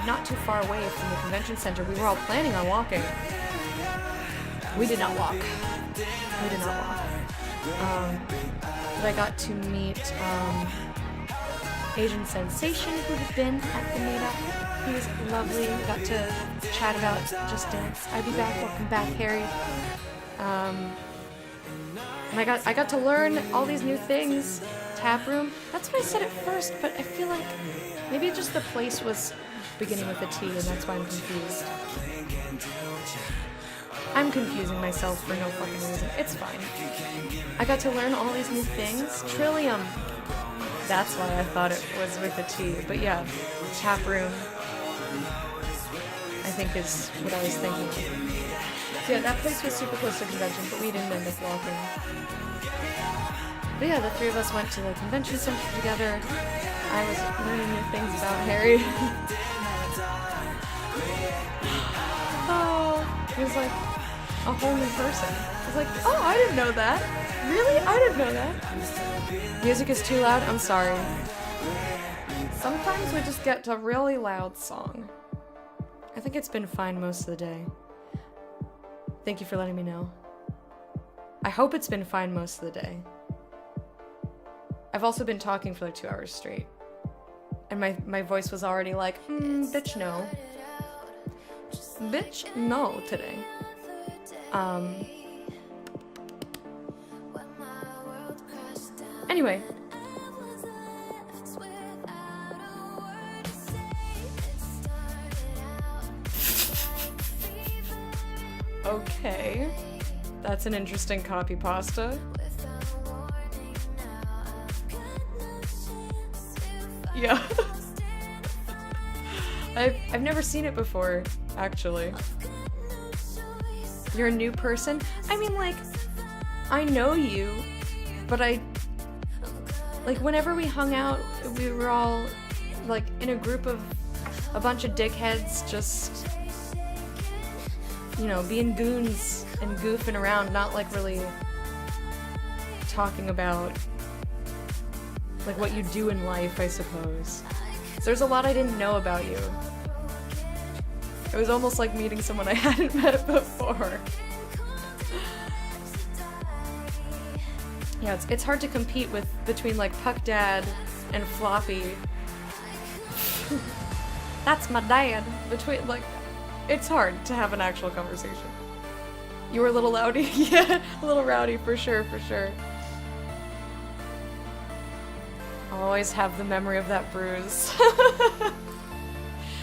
not too far away from the convention center. We were all planning on walking. We did not walk. But I got to meet Asian Sensation, who had been at the meetup. He was lovely. We got to chat about Just Dance. I'd be back. Welcome back, Harry. And I got to learn all these new things. Tap room. That's what I said at first, but I feel like maybe just the place was beginning with a T, and that's why I'm confused. I'm confusing myself for no fucking reason. It's fine. I got to learn all these new things. Trillium. That's why I thought it was with a T. But yeah, tap room, I think is what I was thinking. So yeah, that place was super close to convention, but we didn't end up walking. But yeah, the three of us went to the convention center together. I was learning new things about Harry. Oh, he was like a whole new person. I was like, oh, I didn't know that. Really? I didn't know that. Music is too loud? I'm sorry. Sometimes we just get a really loud song. I think it's been fine most of the day. Thank you for letting me know. I hope it's been fine most of the day. I've also been talking for like 2 hours straight. And my voice was already like, bitch no. Bitch no today. Anyway. Okay. That's an interesting copy pasta. Yeah. I've never seen it before, actually. You're a new person? I mean, like, I know you, but like, whenever we hung out, we were all, like, in a group of a bunch of dickheads just, you know, being goons and goofing around, not, like, really talking about, like, what you do in life, I suppose. So there's a lot I didn't know about you. It was almost like meeting someone I hadn't met before. Yeah, it's hard to compete between like Puck Dad and Floppy. That's my dad. It's hard to have an actual conversation. You were a little rowdy? Yeah, a little rowdy for sure. I'll always have the memory of that bruise.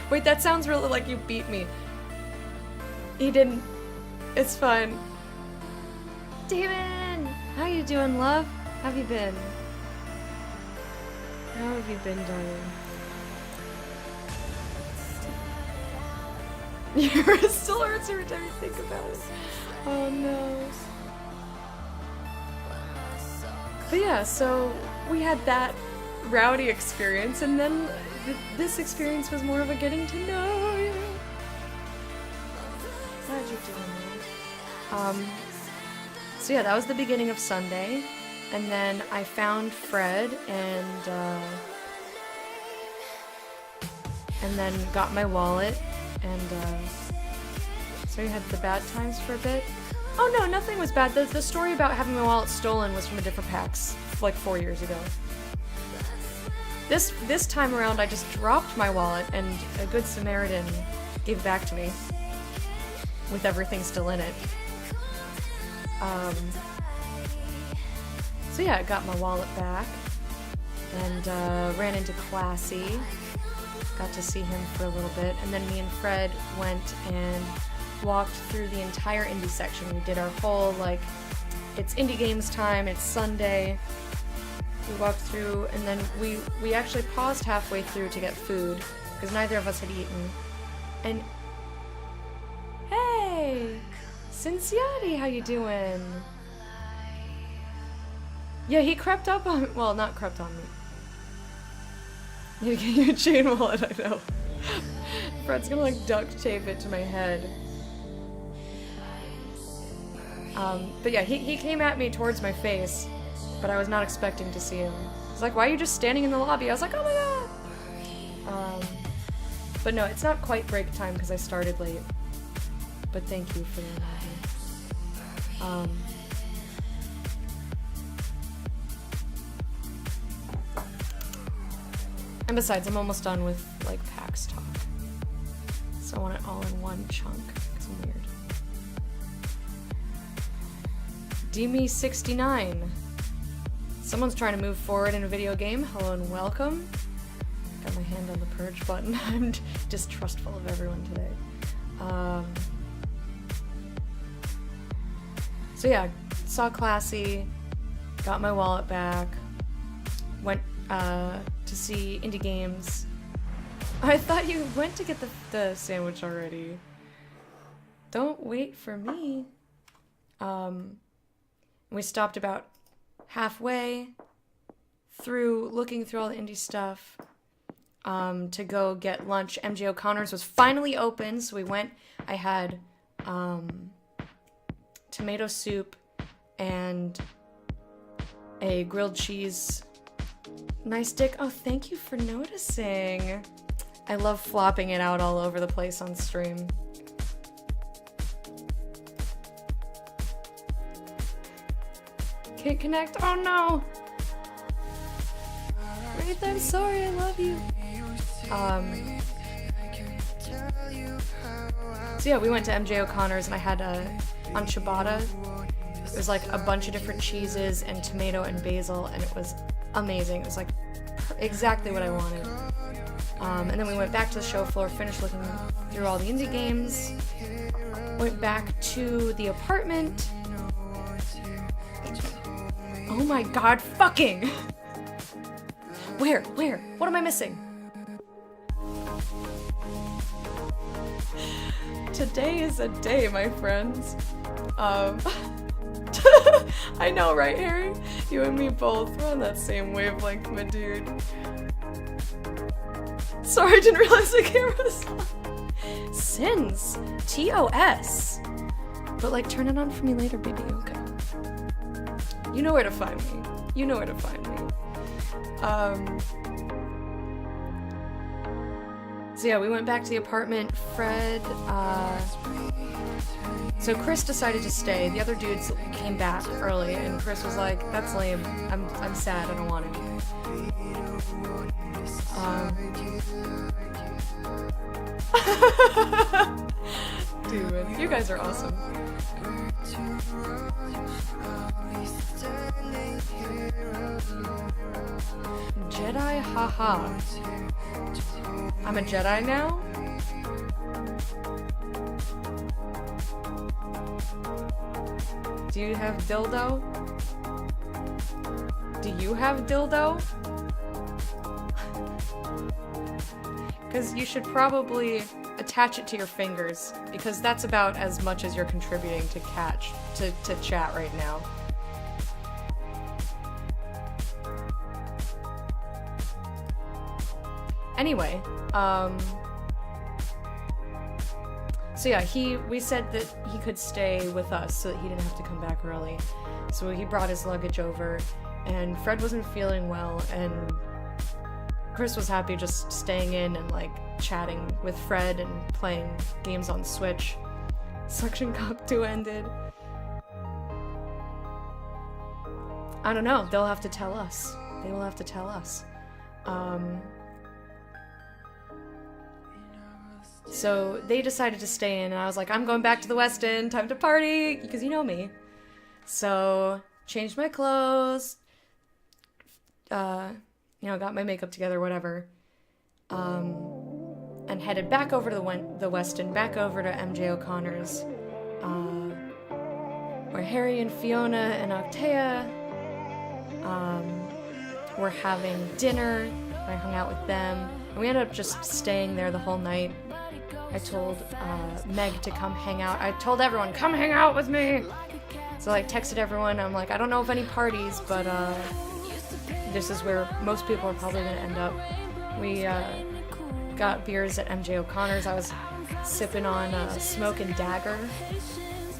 Wait, that sounds really like you beat me. He didn't. It's fine. Demon! How you doing, love? How have you been? How have you been, darling? It still hurts every time you think about it. Oh no. But yeah, so we had that rowdy experience, and then this experience was more of a getting to know you. How'd you doing, man? So yeah, that was the beginning of Sunday, and then I found Fred and then got my wallet, and so we had the bad times for a bit. Oh no, nothing was bad. The story about having my wallet stolen was from a different PAX, like 4 years ago. This time around, I just dropped my wallet, and a good Samaritan gave it back to me with everything still in it. So yeah, I got my wallet back, and ran into Classy. Got to see him for a little bit, and then me and Fred went and walked through the entire indie section. We did our whole, like, it's indie games time, it's Sunday. We walked through, and then we actually paused halfway through to get food, because neither of us had eaten. And hey, Cincinnati, how you doing? Yeah, he crept up on, well, not crept on me. You get your chain wallet, I know. Fred's gonna like duct tape it to my head. But yeah, he came at me towards my face, but I was not expecting to see him. He's like, why are you just standing in the lobby? I was like, oh my god! But no, it's not quite break time because I started late. But thank you for the reminder. And besides, I'm almost done with, like, PAX talk. So I want it all in one chunk, because I'm weird. Demi69. Someone's trying to move forward in a video game. Hello and welcome. Got my hand on the purge button. I'm distrustful of everyone today. So yeah, saw Classy, got my wallet back, went, to see indie games. I thought you went to get the sandwich already. Don't wait for me. We stopped about halfway through, looking through all the indie stuff, to go get lunch. MJ O'Connor's was finally open, so we went. I had tomato soup and a grilled cheese. Nice dick. Oh, thank you for noticing. I love flopping it out all over the place on stream. Can't connect. Oh no! Wraith, I'm sorry, I love you. So yeah, we went to MJ O'Connor's and I had on ciabatta. It was like a bunch of different cheeses and tomato and basil, and it was amazing. It was like exactly what I wanted. And then we went back to the show floor, finished looking through all the indie games, went back to the apartment. Oh my god, fucking! Where? What am I missing? Today is a day, my friends. I know, right, Harry? You and me both. We're on that same wavelength, my dude. Sorry, I didn't realize the camera was on. Sins. TOS. But, like, turn it on for me later, baby, okay? You know where to find me. You know where to find me. So yeah, we went back to the apartment. Fred, so Chris decided to stay. The other dudes came back early, and Chris was like, "That's lame. I'm sad. I don't want it." Dude, you guys are awesome. Jedi, haha. I'm a Jedi now? Do you have dildo? Do you have dildo? Because you should probably attach it to your fingers, because that's about as much as you're contributing to chat right now. Anyway, so yeah, we said that he could stay with us so that he didn't have to come back early. So he brought his luggage over, and Fred wasn't feeling well, and Chris was happy just staying in and like chatting with Fred and playing games on Switch. Suction Cup 2 ended. I don't know, they'll have to tell us. They will have to tell us. So they decided to stay in, and I was like, I'm going back to the West End, time to party, because you know me. So, changed my clothes, got my makeup together, whatever, and headed back over to the West End, back over to MJ O'Connor's, where Harry and Fiona and Octea were having dinner. I hung out with them, and we ended up just staying there the whole night. I told Meg to come hang out. I told everyone, come hang out with me! So I texted everyone. I'm like, I don't know of any parties, but this is where most people are probably going to end up. We got beers at MJ O'Connor's. I was sipping on Smoke and Dagger,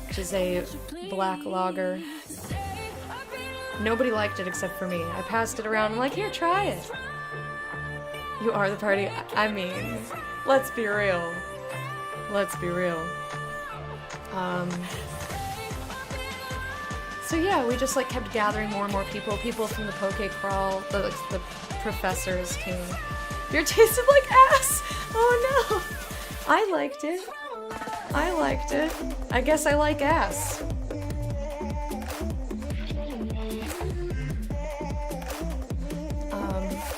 which is a black lager. Nobody liked it except for me. I passed it around. I'm like, here, try it. You are the party. I mean, let's be real. Let's be real. So yeah, we just like kept gathering more and more people. People from the Poke Crawl, the professors came. Beer tasted like ass! Oh no! I liked it. I liked it. I guess I like ass.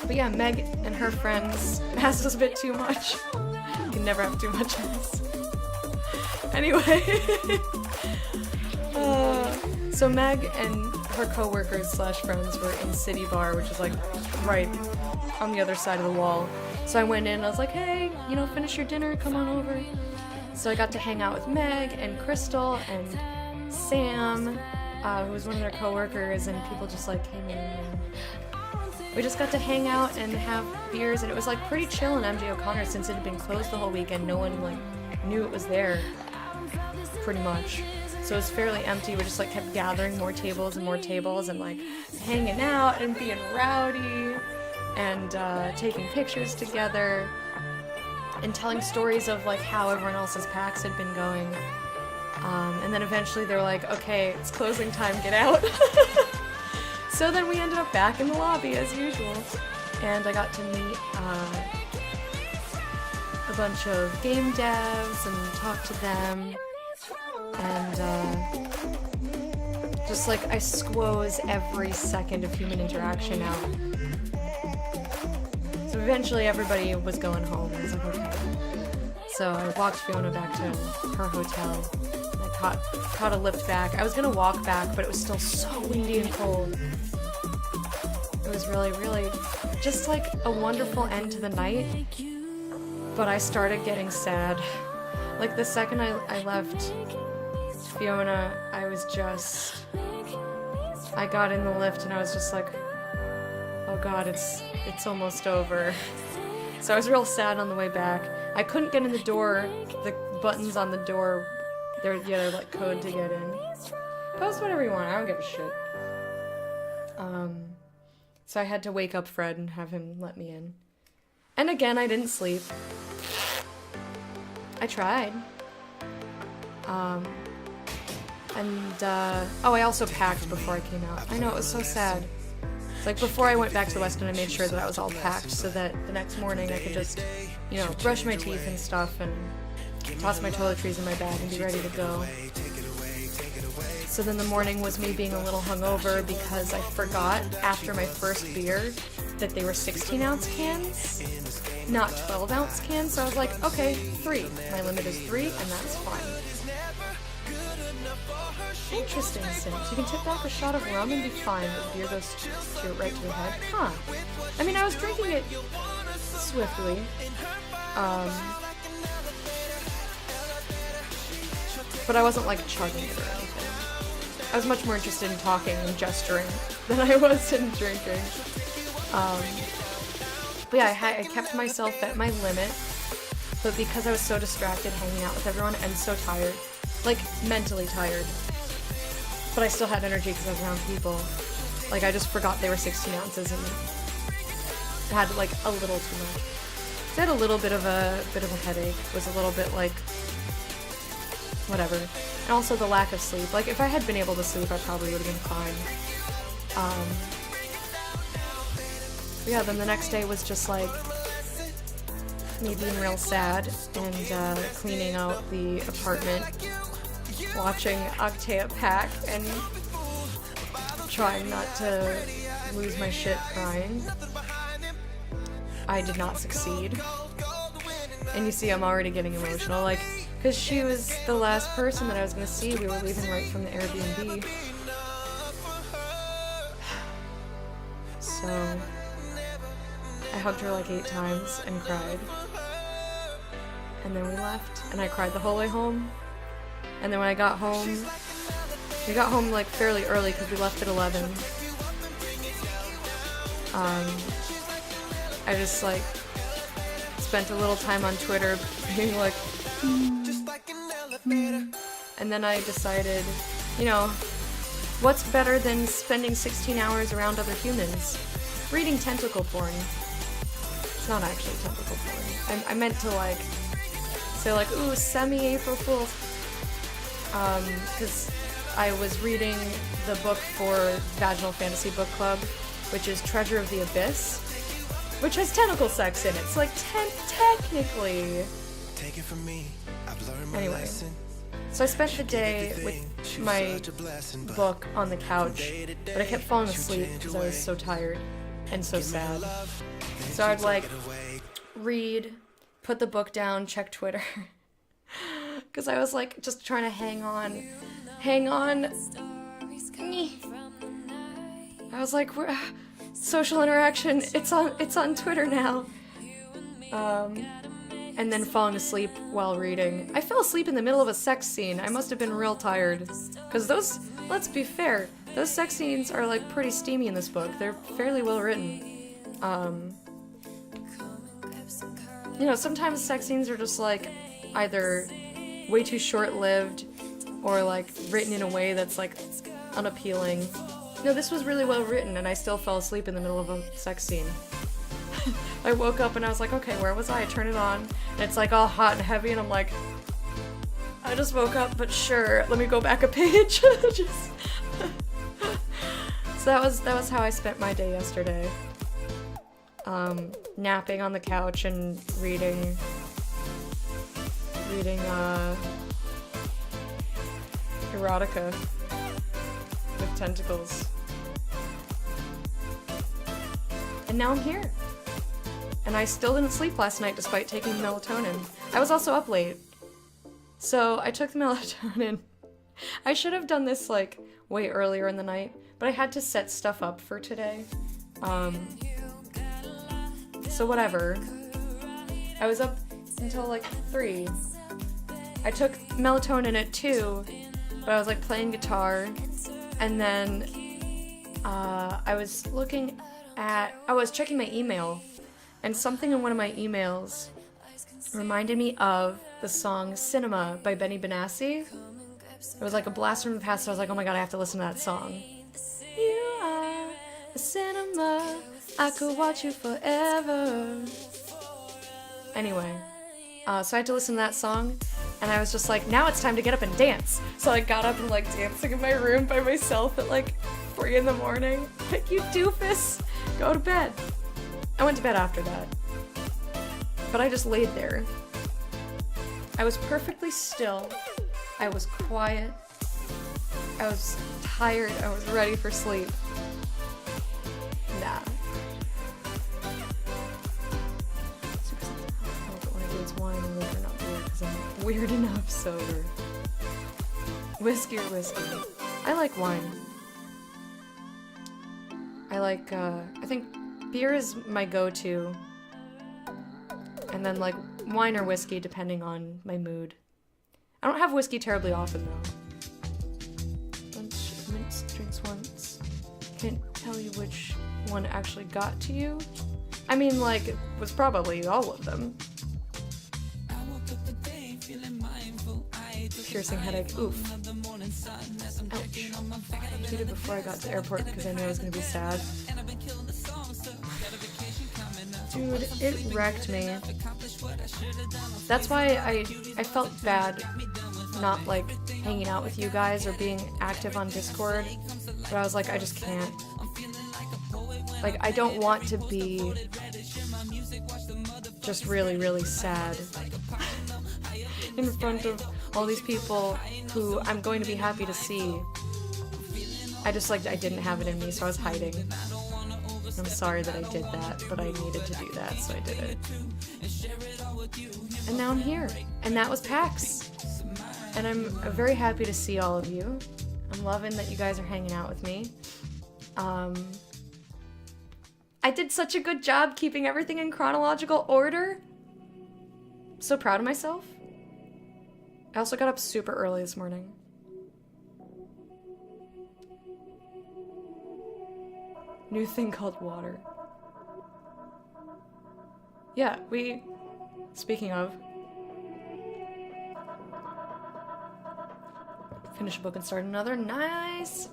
But yeah, Meg and her friends asked us a bit too much. You can never have too much ass. Anyway. So Meg and her co-workers / friends were in City Bar, which is like right on the other side of the wall. So I went in and I was like, hey, finish your dinner, come on over. So I got to hang out with Meg and Crystal and Sam, who was one of their co-workers, and people just like came in and we just got to hang out and have beers, and it was like pretty chill in MJ O'Connor since it had been closed the whole weekend. No one like knew it was there, pretty much. So it was fairly empty. We just like kept gathering more tables and like hanging out and being rowdy and taking pictures together and telling stories of like how everyone else's PAX had been going. And then eventually they were like, okay, it's closing time, get out. So then we ended up back in the lobby as usual, and I got to meet a bunch of game devs and talk to them, and just like I squoze every second of human interaction out. So eventually everybody was going home, and I was like, okay. So I walked Fiona back to her hotel. I caught a lift back. I was gonna walk back, but it was still so windy and cold. It was really, really just like a wonderful end to the night, but I started getting sad. Like the second I left Fiona, I got in the lift and I was just like, oh god, it's almost over. So I was real sad on the way back. I couldn't get in the door. The buttons on the door, they're like code to get in. Post whatever you want, I don't give a shit. So I had to wake up Fred and have him let me in. And again, I didn't sleep. I tried. I also packed before I came out. I know, it was so sad. It's like before I went back to the West End, I made sure that I was all packed so that the next morning I could just, brush my teeth and stuff and toss my toiletries in my bag and be ready to go. So then the morning was me being a little hungover because I forgot after my first beer that they were 16-ounce cans, not 12-ounce cans. So I was like, okay, 3. My limit is 3, and that's fine. Interesting, Sims. You can tip back a shot of rum and be fine, but beer goes right to your head. Huh. I mean, I was drinking it swiftly. But I wasn't like chugging it or anything. I was much more interested in talking and gesturing than I was in drinking. But yeah, I kept myself at my limit, but because I was so distracted hanging out with everyone and so tired, like mentally tired, but I still had energy because I was around people. Like I just forgot they were 16 ounces and had like a little too much. So I had a little bit of a headache. Was a little bit like whatever. And also the lack of sleep. Like if I had been able to sleep, I probably would have been fine. But yeah, then the next day was just like me being real sad and cleaning out the apartment, watching Octave Pack and trying not to lose my shit crying. I did not succeed. And you see I'm already getting emotional, like, because she was the last person that I was going to see. We were leaving right from the Airbnb. So I hugged her like 8 times and cried. And then we left, and I cried the whole way home. And then when I got home, we got home like fairly early because we left at 11. I just like spent a little time on Twitter being like, and then I decided, you know, what's better than spending 16 hours around other humans? Reading tentacle porn. It's not actually tentacle porn. I meant to like say like, ooh, semi-April Fool's. Because I was reading the book for Vaginal Fantasy Book Club, which is Treasure of the Abyss, which has tentacle sex in it. So like technically. Anyway, so I spent the day with my book on the couch, but I kept falling asleep because I was so tired and so sad. So I'd like read, put the book down, check Twitter, because I was like just trying to hang on. I was like, social interaction, it's on Twitter now. And then falling asleep while reading. I fell asleep in the middle of a sex scene. I must have been real tired. Because those, let's be fair, those sex scenes are like pretty steamy in this book. They're fairly well written. You know, sometimes sex scenes are just like either way too short-lived or like written in a way that's like unappealing. No, this was really well written and I still fell asleep in the middle of a sex scene. I woke up and I was like, okay, where was I? I turn it on and it's like all hot and heavy and I'm like, I just woke up, but sure, let me go back a page. So that was how I spent my day yesterday. Napping on the couch and reading erotica with tentacles. And now I'm here. And I still didn't sleep last night despite taking melatonin. I was also up late. So I took the melatonin. I should have done this like way earlier in the night, but I had to set stuff up for today. So whatever. I was up until like 3. I took melatonin at 2, but I was like playing guitar, and then I was checking my email, and something in one of my emails reminded me of the song Cinema by Benny Benassi. It was like a blast from the past, so I was like, oh my god, I have to listen to that song. You are a cinema, I could watch you forever. Anyway, so I had to listen to that song, and I was just like, now it's time to get up and dance. So I got up and like dancing in my room by myself at like 3 in the morning. Like, you doofus, go to bed. I went to bed after that. But I just laid there. I was perfectly still. I was quiet. I was tired. I was ready for sleep. Nah. But when I do, it's wine and liquor, not beer, because I'm weird enough sober. Whiskey or whiskey? I like wine. I like, I think beer is my go-to. And then, like, wine or whiskey, depending on my mood. I don't have whiskey terribly often, though. Mince drinks once. Can't tell you which one actually got to you. I mean, like, it was probably all of them. Piercing headache. Oof. Ouch. I cheated before I got to the airport because I knew I was going to be sad. Dude, it wrecked me. That's why I felt bad not, like, hanging out with you guys or being active on Discord. But I was like, I just can't. Like, I don't want to be just really, really sad in front of all these people who I'm going to be happy to see. I just, like, I didn't have it in me, so I was hiding. I'm sorry that I did that, but I needed to do that, so I did it. And now I'm here. And that was PAX. And I'm very happy to see all of you. I'm loving that you guys are hanging out with me. I did such a good job keeping everything in chronological order. So proud of myself. I also got up super early this morning. New thing called water. Yeah, speaking of, finish a book and start another. Nice!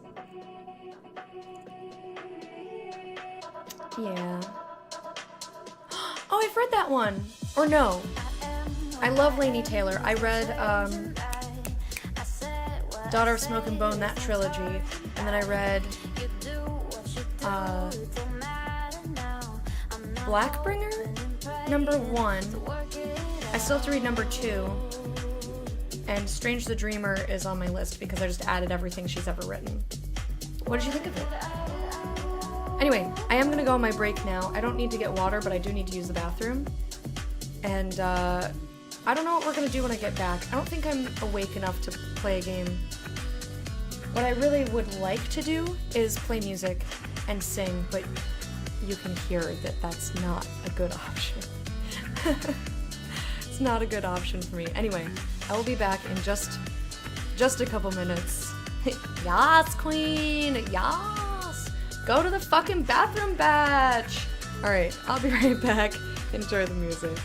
Yeah. Oh, I've read that one! Or no. I love Laini Taylor. I read, Daughter of Smoke and Bone, that trilogy. And then I read, Blackbringer? #1. I still have to read #2. And Strange the Dreamer is on my list because I just added everything she's ever written. What did you think of it? Anyway, I am gonna go on my break now. I don't need to get water, but I do need to use the bathroom. And, I don't know what we're gonna do when I get back. I don't think I'm awake enough to play a game. What I really would like to do is play music and sing, but you can hear that that's not a good option. It's not a good option for me. Anyway, I will be back in just a couple minutes. Yas, queen! Yas! Go to the fucking bathroom batch! Alright, I'll be right back. Enjoy the music.